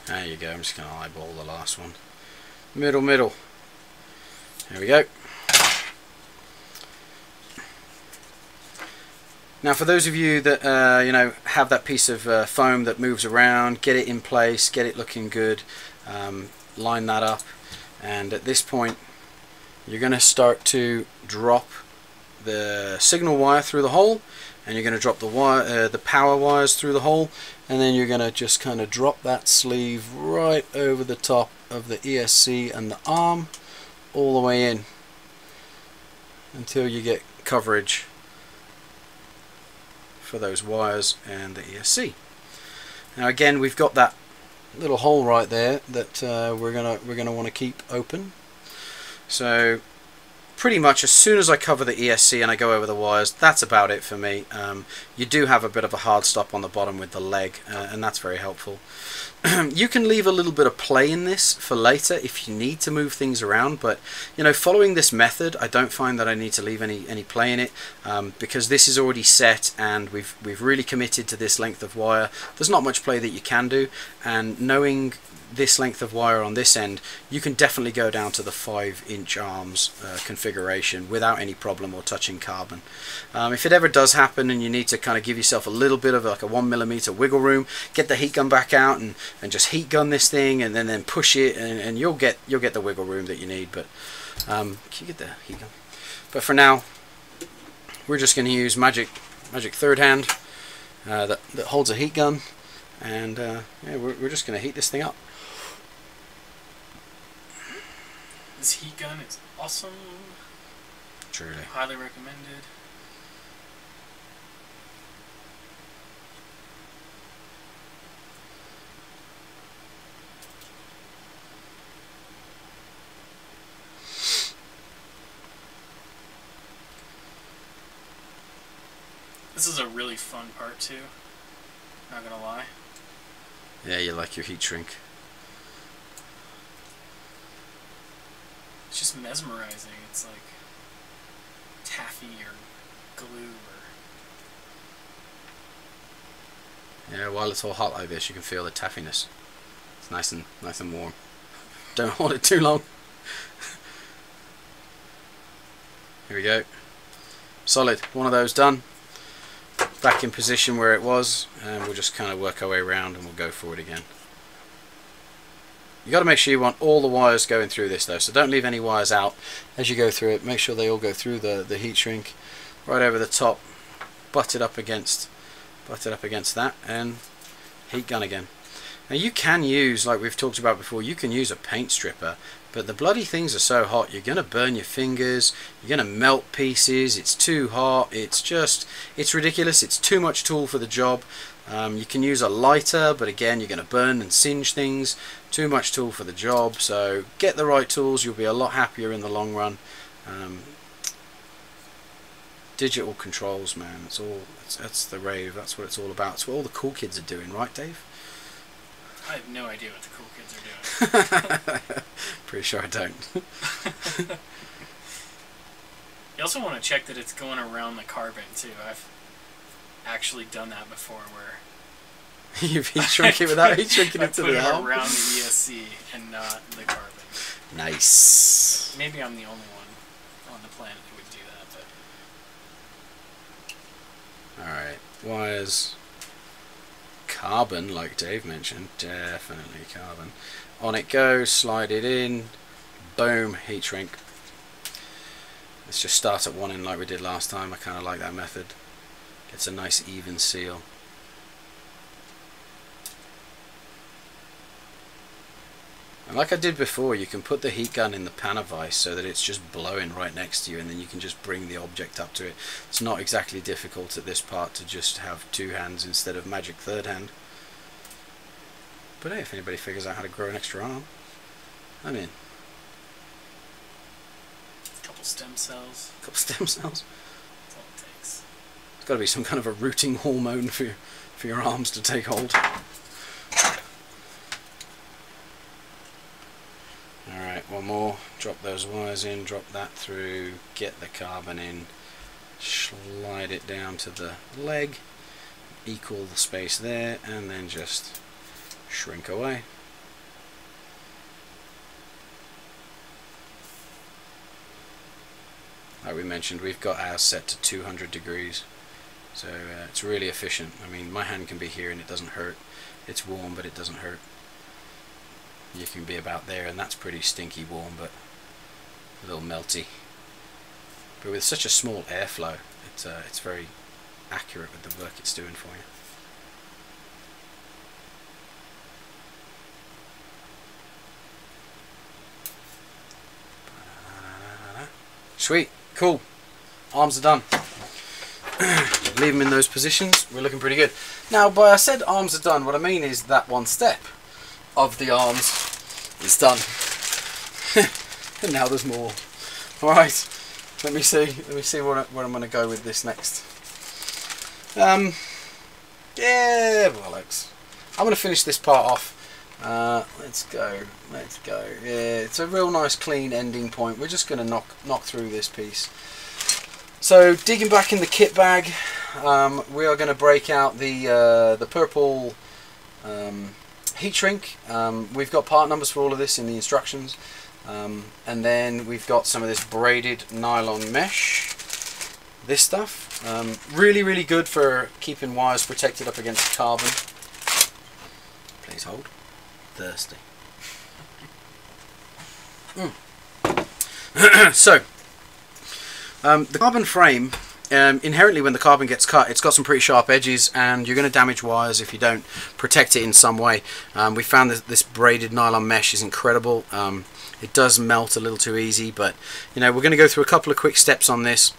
Speaker 1: There you go. I'm just going to eyeball the last one. Middle. There we go. Now, for those of you that you know, have that piece of foam that moves around, get it in place, get it looking good, line that up, and at this point you're going to start to drop the signal wire through the hole, and you're going to drop the wire, the power wires through the hole, and then you're going to just kind of drop that sleeve right over the top of the ESC and the arm all the way in until you get coverage for those wires and the ESC. Now again, we've got that little hole right there that we're gonna want to keep open. So pretty much as soon as I cover the ESC and I go over the wires, that's about it for me. You do have a bit of a hard stop on the bottom with the leg, and that's very helpful. You can leave a little bit of play in this for later if you need to move things around, but you know, following this method, I don't find that I need to leave any play in it, because this is already set and we've really committed to this length of wire. There's not much play that you can do, and knowing this length of wire on this end, you can definitely go down to the 5-inch arms configuration without any problem or touching carbon. If it ever does happen and you need to kind of give yourself a little bit of like a 1mm wiggle room, get the heat gun back out and just heat gun this thing and then push it, and you'll get the wiggle room that you need. But can you get the heat gun? But for now, we're just going to use magic third hand that holds a heat gun, and yeah, we're just going to heat this thing up.
Speaker 2: This heat gun is awesome.
Speaker 1: Truly.
Speaker 2: Highly recommended. This is a really fun part too, not gonna lie.
Speaker 1: Yeah, you like your heat shrink.
Speaker 2: It's just mesmerizing. It's like taffy or glue or...
Speaker 1: Yeah, while it's all hot like this, you can feel the taffiness. It's nice and warm. Don't hold it too long. Here we go. Solid. One of those done. Back in position where it was, and we'll just kind of work our way around and we'll go forward again. You got to make sure you want all the wires going through this though, so don't leave any wires out as you go through it. Make sure they all go through the heat shrink, right over the top, butt it up against that, and heat gun again. Now you can use, like we've talked about before, you can use a paint stripper, but the bloody things are so hot, you're going to burn your fingers, you're going to melt pieces, it's too hot, it's ridiculous, it's too much tool for the job. You can use a lighter, but again you're going to burn and singe things. Too much tool for the job, so get the right tools, you'll be a lot happier in the long run. Digital controls, man, that's the rave, that's what it's all about. It's what all the cool kids are doing, right Dave?
Speaker 2: I have no idea what the cool kids are doing.
Speaker 1: Pretty sure I don't.
Speaker 2: You also want to check that it's going around the carbon too. I've actually done that before where
Speaker 1: you've heat shrunk it without heat shrinking it to the arm?
Speaker 2: around the ESC and not the carbon.
Speaker 1: Nice.
Speaker 2: Maybe I'm the only one on the planet who would do that, but...
Speaker 1: Alright, wires. Carbon, like Dave mentioned, definitely carbon. On it goes, slide it in, boom, heat shrink. Let's just start at one end like we did last time. I kind of like that method. Gets a nice even seal. And like I did before, you can put the heat gun in the panel vise so that it's just blowing right next to you, and then you can just bring the object up to it. It's not exactly difficult at this part to just have 2 hands instead of magic 3rd hand. But hey, if anybody figures out how to grow an extra arm, I'm in.
Speaker 2: A couple stem cells.
Speaker 1: A couple stem cells.
Speaker 2: That's all it takes.
Speaker 1: It's got to be some kind of a rooting hormone for your arms to take hold. Alright, one more. Drop those wires in, drop that through, get the carbon in, slide it down to the leg, equal the space there, and then just shrink away. Like we mentioned, we've got ours set to 200 degrees, so it's really efficient. I mean, my hand can be here and it doesn't hurt. It's warm, but it doesn't hurt. You can be about there and that's pretty stinky warm, but a little melty. But with such a small airflow, it's very accurate with the work it's doing for you. Sweet, cool. Arms are done. Leave them in those positions. We're looking pretty good. Now, by I said arms are done, what I mean is that one step of the arms is done. And now there's more. Alright, let me see where I'm going to go with this next. Yeah, bollocks. I'm going to finish this part off. Let's go. Yeah, it's a real nice clean ending point. We're just going to knock through this piece. So, digging back in the kit bag, we are going to break out the purple heat shrink. We've got part numbers for all of this in the instructions, and then we've got some of this braided nylon mesh. This stuff, really good for keeping wires protected up against carbon. Please hold. Thirsty. So, the carbon frame, inherently when the carbon gets cut, it's got some pretty sharp edges, and you're going to damage wires if you don't protect it in some way. We found that this braided nylon mesh is incredible. It does melt a little too easy, but you know, we're going to go through a couple of quick steps on this.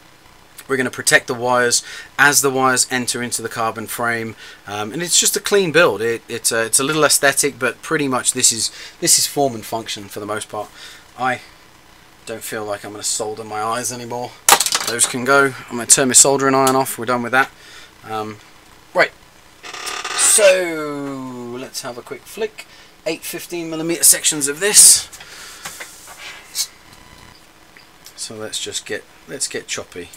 Speaker 1: We're going to protect the wires as the wires enter into the carbon frame, and it's just a clean build. It's a little aesthetic, but pretty much this is form and function for the most part. I don't feel like I'm going to solder my eyes anymore. Those can go. I'm going to turn my soldering iron off. We're done with that. Right. So let's have a quick flick. 8 15mm sections of this. So let's get choppy.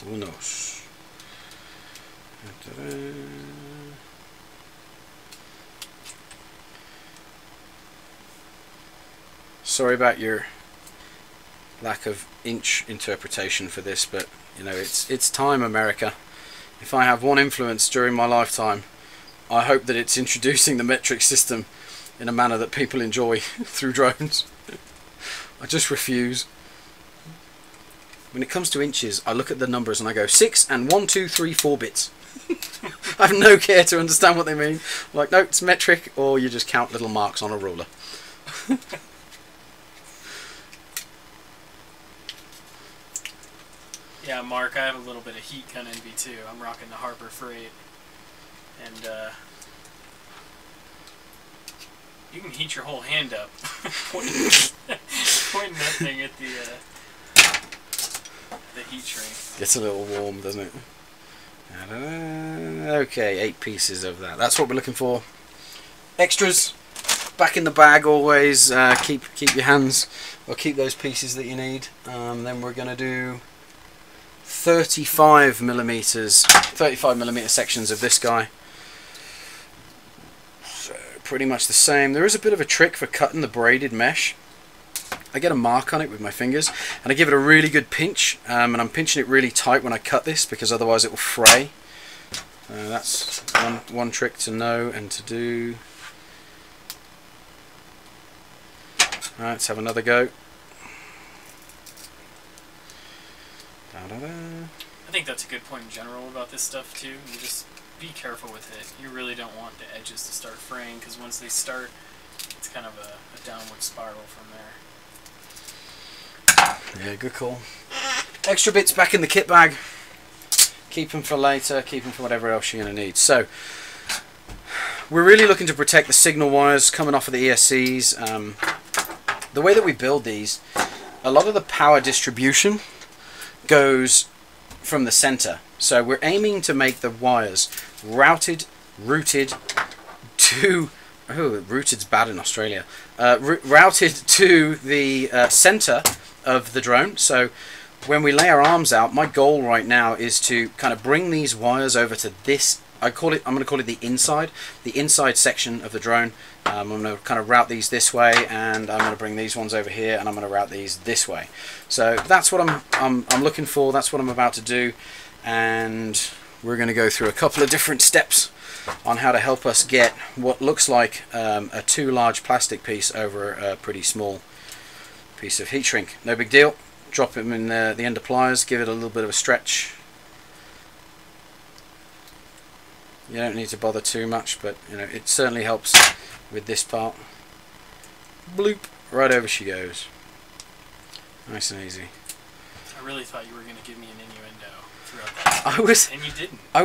Speaker 1: Unos. Sorry about your lack of inch interpretation for this, but you know, it's time, America. If I have one influence during my lifetime, I hope that it's introducing the metric system in a manner that people enjoy through drones. I just refuse. When it comes to inches, I look at the numbers and I go 6 and 1, 2, 3, 4 bits. I have no care to understand what they mean. I'm like, no, it's metric, or you just count little marks on a ruler.
Speaker 2: Yeah, Mark, I have a little bit of heat gun envy too. I'm rocking the Harbor Freight, and you can heat your whole hand up pointing that thing at the heat shrink.
Speaker 1: Gets a little warm, doesn't it? Okay, 8 pieces of that. That's what we're looking for. Extras back in the bag always. Keep your hands, or keep those pieces that you need. Then we're going to do 35mm sections of this guy. So pretty much the same. There is a bit of a trick for cutting the braided mesh. I get a mark on it with my fingers and I give it a really good pinch, and I'm pinching it really tight when I cut this because otherwise it will fray. That's one trick to know and to do. Alright, let's have another go.
Speaker 2: I think that's a good point in general about this stuff too. You just be careful with it. You really don't want the edges to start fraying, because once they start, it's kind of a downward spiral from there.
Speaker 1: Yeah, good call. Extra bits back in the kit bag. Keep them for later, keep them for whatever else you're going to need. So, we're really looking to protect the signal wires coming off of the ESCs. The way that we build these, a lot of the power distribution goes from the center. So we're aiming to make the wires routed to... Oh, routed's bad in Australia. Routed to the center of the drone. So when we lay our arms out, my goal right now is to kind of bring these wires over to this. I'm going to call it the inside section of the drone. I'm going to kind of route these this way, and I'm going to bring these ones over here, and I'm going to route these this way. So that's what I'm looking for. That's what I'm about to do, and we're going to go through a couple of different steps on how to help us get what looks like a too large plastic piece over a pretty small piece of heat shrink. No big deal. Drop them in the end of pliers, give it a little bit of a stretch. You don't need to bother too much, but you know, it certainly helps with this part. Bloop, right over she goes. Nice and easy.
Speaker 2: I really thought you were going to give me an innuendo throughout that. And you didn't. You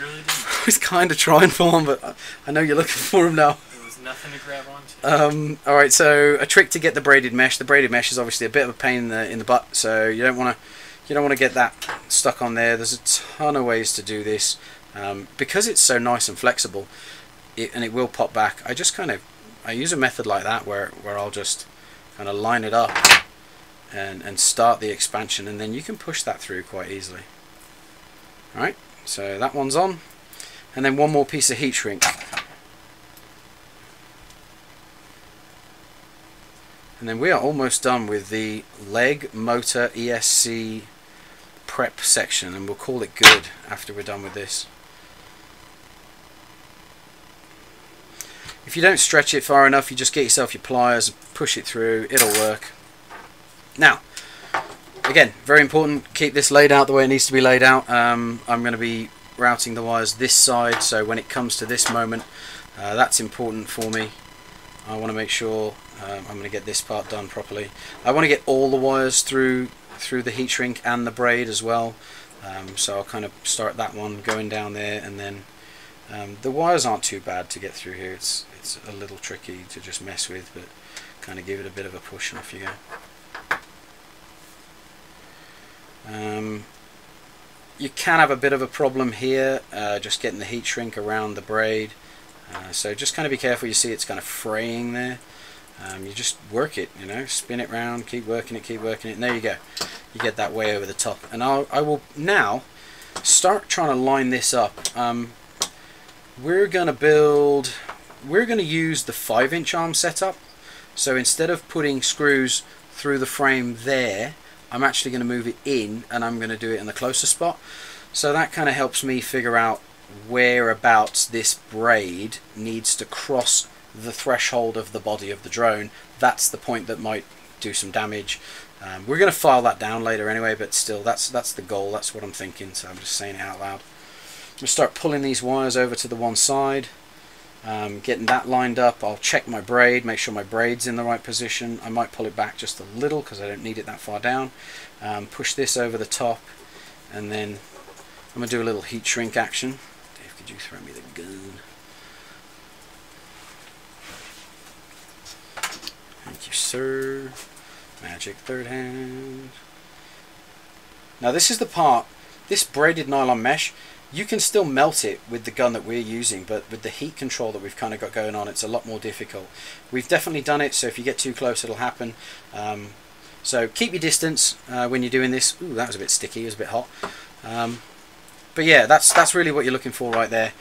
Speaker 2: really didn't.
Speaker 1: I was kind of trying for one, but I know you're looking for them now.
Speaker 2: There was nothing to grab onto.
Speaker 1: Alright, so a trick to get the braided mesh. The braided mesh is obviously a bit of a pain in the butt, so you don't want to get that stuck on there. There's a ton of ways to do this. Because it's so nice and flexible, and it will pop back, I use a method like that where I'll just kind of line it up and start the expansion, and then you can push that through quite easily. Alright, so that one's on, and then one more piece of heat shrink. And then we are almost done with the leg motor ESC prep section, and we'll call it good after we're done with this. If you don't stretch it far enough, you just get yourself your pliers, push it through, it'll work. Now, again, very important, keep this laid out the way it needs to be laid out. I'm going to be routing the wires this side, so when it comes to this moment, that's important for me. I want to make sure I'm going to get this part done properly. I want to get all the wires through the heat shrink and the braid as well. So I'll kind of start that one going down there, and then the wires aren't too bad to get through here. It's a little tricky to just mess with, but kind of give it a bit of a push and off you go. You can have a bit of a problem here just getting the heat shrink around the braid, so just kind of be careful. You see it's kind of fraying there. You just work it, you know, spin it round, keep working it, and there you go. You get that way over the top. And I will now start trying to line this up. We're going to use the 5-inch arm setup. So instead of putting screws through the frame there, I'm actually going to move it in, and I'm going to do it in the closer spot. So that kind of helps me figure out whereabouts this braid needs to cross the threshold of the body of the drone. That's the point that might do some damage. We're going to file that down later anyway, but still, that's the goal. That's what I'm thinking, so I'm just saying it out loud. I'm going to start pulling these wires over to the one side, getting that lined up. I'll check my braid, make sure my braid's in the right position. I might pull it back just a little because I don't need it that far down. Push this over the top, and then I'm going to do a little heat shrink action. Dave, could you throw me the gun? Thank you, sir. Magic third hand. Now this is the part, this braided nylon mesh, you can still melt it with the gun that we're using, but with the heat control that we've kind of got going on, it's a lot more difficult. We've definitely done it, so if you get too close it'll happen. So keep your distance when you're doing this. Ooh, that was a bit sticky, it was a bit hot. But yeah, that's really what you're looking for right there.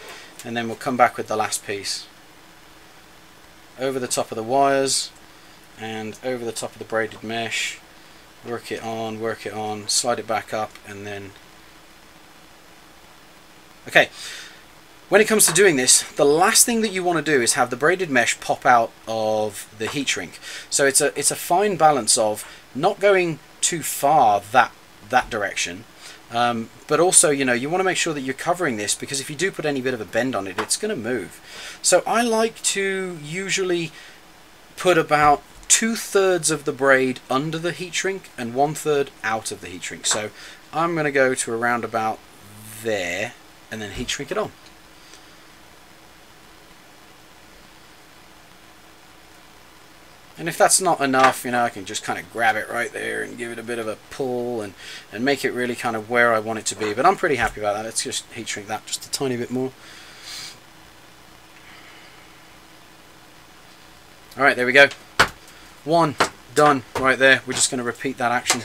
Speaker 1: And then we'll come back with the last piece. Over the top of the wires, and over the top of the braided mesh. Work it on, slide it back up, and then... Okay, when it comes to doing this, the last thing that you want to do is have the braided mesh pop out of the heat shrink. So it's a fine balance of not going too far that direction, But also, you know, you want to make sure that you're covering this, because if you do put any bit of a bend on it, it's going to move. So I like to usually put about 2/3 of the braid under the heat shrink and 1/3 out of the heat shrink. So I'm going to go to around about there and then heat shrink it on. And if that's not enough, you know, I can just kind of grab it right there and give it a bit of a pull and make it really kind of where I want it to be. But I'm pretty happy about that. Let's just heat shrink that just a tiny bit more. Alright, there we go. One done right there. We're just going to repeat that action.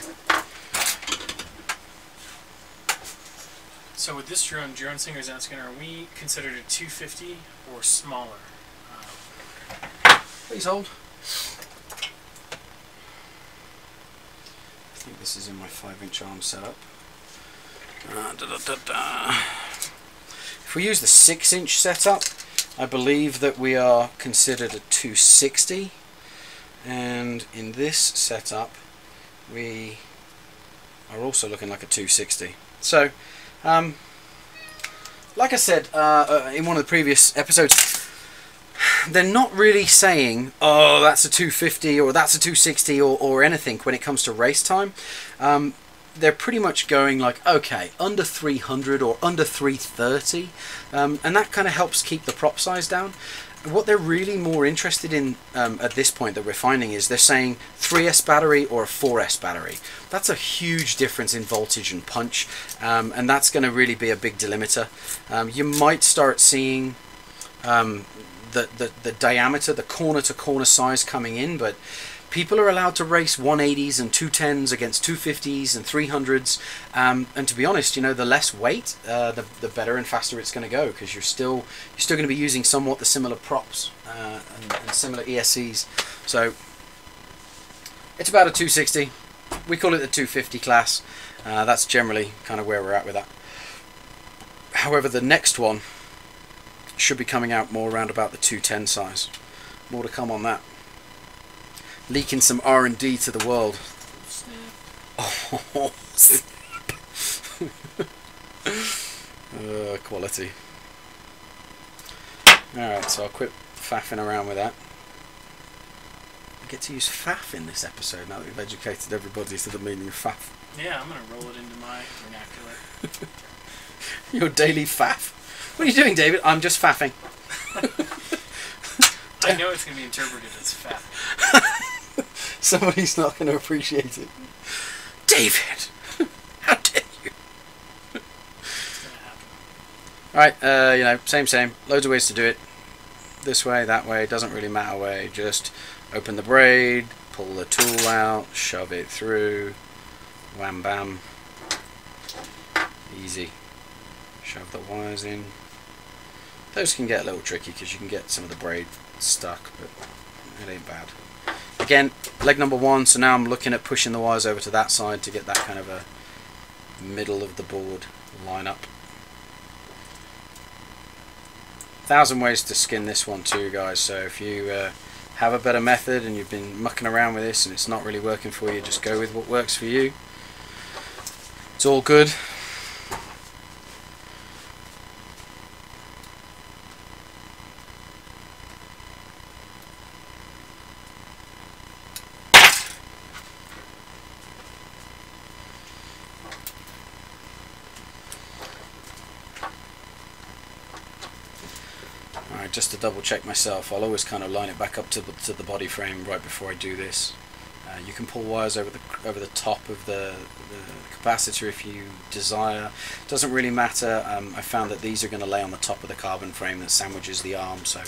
Speaker 2: So with this drone, Drone Singer's asking, are we considered a 250 or smaller?
Speaker 1: Please hold. I think this is in my 5-inch arm setup. If we use the 6-inch setup, I believe that we are considered a 260, and in this setup we are also looking like a 260. So like I said in one of the previous episodes, they're not really saying, oh, that's a 250 or that's a 260 or anything when it comes to race time. They're pretty much going like, okay, under 300 or under 330, and that kind of helps keep the prop size down. What they're really more interested in at this point that we're finding is they're saying 3S battery or a 4S battery. That's a huge difference in voltage and punch, and that's going to really be a big delimiter. You might start seeing the diameter, the corner to corner size coming in, but people are allowed to race 180s and 210s against 250s and 300s, and to be honest, you know, the less weight, the better and faster it's going to go, because you're still going to be using somewhat the similar props and similar ESCs. So it's about a 260. We call it the 250 class. That's generally kind of where we're at with that. However, the next one should be coming out more around about the 210 size. More to come on that. Leaking some R&D to the world. Oh, quality. Alright, so I'll quit faffing around with that. I get to use faff in this episode now that we've educated everybody to the meaning of faff.
Speaker 2: Yeah, I'm going to roll it into my vernacular.
Speaker 1: Your daily faff. What are you doing, David? I'm just faffing.
Speaker 2: I know it's going to be interpreted as faff.
Speaker 1: Somebody's not going to appreciate it. David! How dare you?
Speaker 2: It's going to happen.
Speaker 1: Alright, you know, same. Loads of ways to do it. This way, that way, doesn't really matter way. Just open the braid, pull the tool out, shove it through. Wham bam. Easy. Shove the wires in. Those can get a little tricky because you can get some of the braid stuck, but it ain't bad. Again, leg number one, so now I'm looking at pushing the wires over to that side to get that kind of a middle of the board line up. 1,000 ways to skin this one too, guys, so if you have a better method and you've been mucking around with this and it's not really working for you, just go with what works for you. It's all good. Alright, just to double check myself, I'll always kind of line it back up to the body frame right before I do this. You can pull wires over the top of the capacitor if you desire. Doesn't really matter. I found that these are going to lay on the top of the carbon frame that sandwiches the arm, so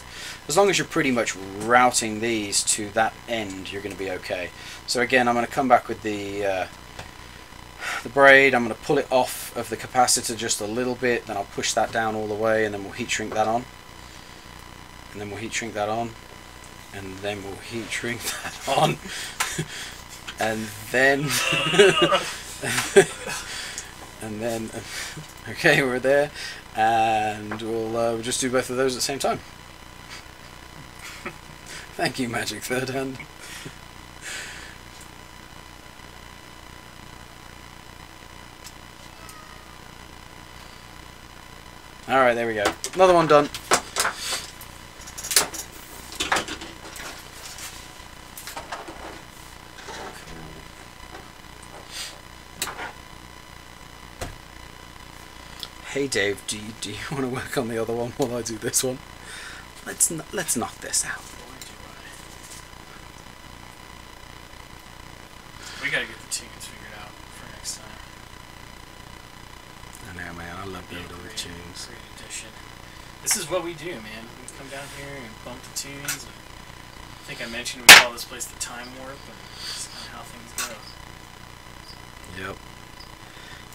Speaker 1: as long as you're pretty much routing these to that end, you're going to be okay. So again, I'm going to come back with the braid. I'm going to pull it off of the capacitor just a little bit, then I'll push that down all the way, and then we'll heat shrink that on. And then we'll heat shrink that on. And then we'll heat shrink that on. And then... and then... Okay, we're there. And we'll just do both of those at the same time. Thank you, Magic Third Hand. Alright, there we go. Another one done. Hey Dave, do you want to work on the other one while I do this one? Let's knock this out.
Speaker 2: We gotta get the tunes figured out for next time.
Speaker 1: I know, man. I love building the tunes.
Speaker 2: Great addition. This is what we do, man. We come down here and bump the tunes. And I think I mentioned we call this place the Time Warp, and that's kind of how things go.
Speaker 1: Yep.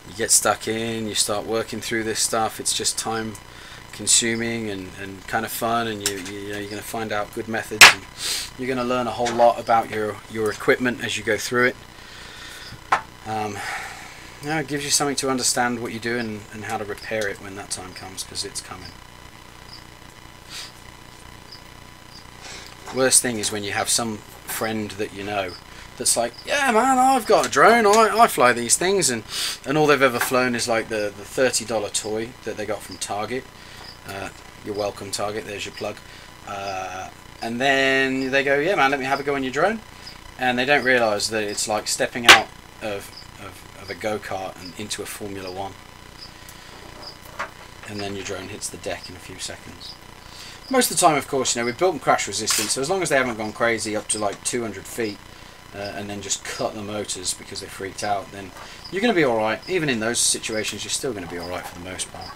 Speaker 1: You get stuck in, you start working through this stuff. It's just time consuming and kind of fun, and you know, you're going to find out good methods, and you're going to learn a whole lot about your equipment as you go through it. You know, it gives you something to understand what you do and how to repair it when that time comes, because it's coming. Worst thing is when you have some friend that you know that's like, yeah man, I've got a drone, I fly these things, and all they've ever flown is like the $30 toy that they got from Target. You're welcome, Target, there's your plug. And then they go, yeah man, let me have a go on your drone, and they don't realise that it's like stepping out of a go-kart and into a Formula 1, and then your drone hits the deck in a few seconds. Most of the time, of course, you know, we've built them crash resistant, so as long as they haven't gone crazy up to like 200 feet and then just cut the motors because they freaked out, then you're going to be alright. Even in those situations, you're still going to be alright for the most part.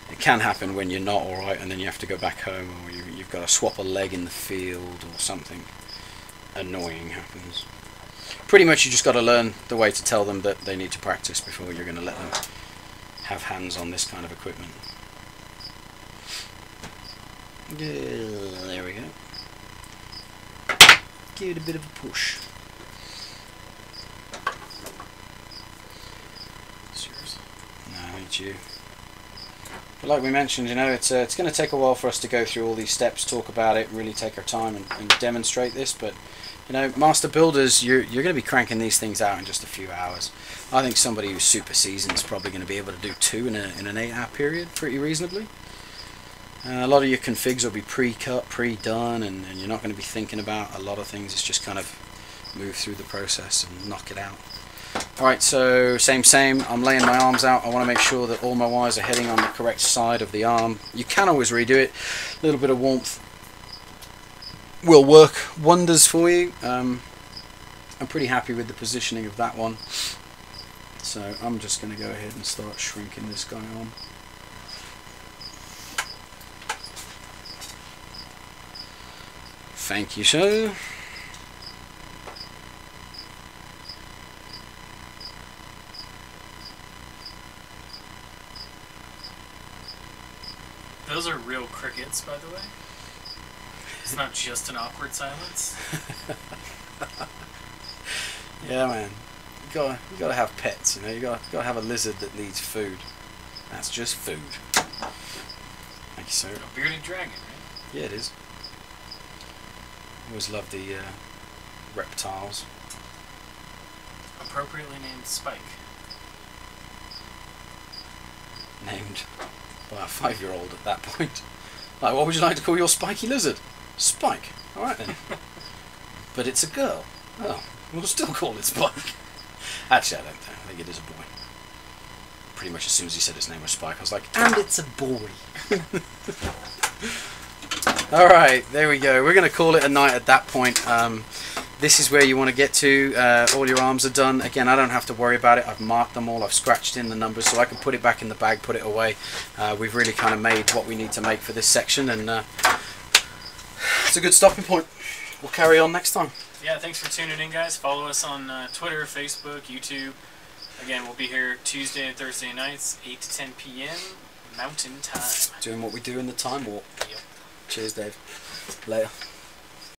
Speaker 1: It can happen when you're not alright and then you have to go back home, or you've got to swap a leg in the field, or something annoying happens. Pretty much you just got to learn the way to tell them that they need to practice before you're going to let them have hands on this kind of equipment. There we go. Give it a bit of a push.
Speaker 2: It's yours.
Speaker 1: No, it's you. But like we mentioned, you know, it's going to take a while for us to go through all these steps, talk about it, really take our time and demonstrate this. But you know, master builders, you're going to be cranking these things out in just a few hours. I think somebody who's super seasoned is probably going to be able to do 2 in an 8-hour period pretty reasonably. A lot of your configs will be pre-cut, pre-done, and you're not going to be thinking about a lot of things. It's just kind of move through the process and knock it out. Alright, so same. I'm laying my arms out. I want to make sure that all my wires are heading on the correct side of the arm. You can always redo it. A little bit of warmth will work wonders for you. I'm pretty happy with the positioning of that one. So I'm just going to go ahead and start shrinking this guy on. Thank you, sir.
Speaker 2: Those are real crickets, by the way. It's not just an awkward silence.
Speaker 1: Yeah, man. You gotta have pets, you know. You gotta have a lizard that needs food. That's just food. Thank you, sir.
Speaker 2: A bearded dragon, right?
Speaker 1: Yeah, it is. Always love the reptiles.
Speaker 2: Appropriately named Spike.
Speaker 1: Named by a 5-year-old at that point. Like, what would you like to call your spiky lizard? Spike. Alright then. But it's a girl. Oh, we'll still call it Spike. Actually, I don't think. I think it is a boy. Pretty much as soon as he said his name was Spike, I was like, and it's a boy. Alright, there we go. We're going to call it a night at that point. This is where you want to get to. All your arms are done. Again, I don't have to worry about it. I've marked them all. I've scratched in the numbers so I can put it back in the bag, put it away. We've really kind of made what we need to make for this section, and it's a good stopping point. We'll carry on next time.
Speaker 2: Yeah, thanks for tuning in, guys. Follow us on Twitter, Facebook, YouTube. Again, we'll be here Tuesday and Thursday nights, 8 to 10 p.m. Mountain Time.
Speaker 1: Doing what we do in the Time Warp.
Speaker 2: Yep.
Speaker 1: Cheers, Dave. Later.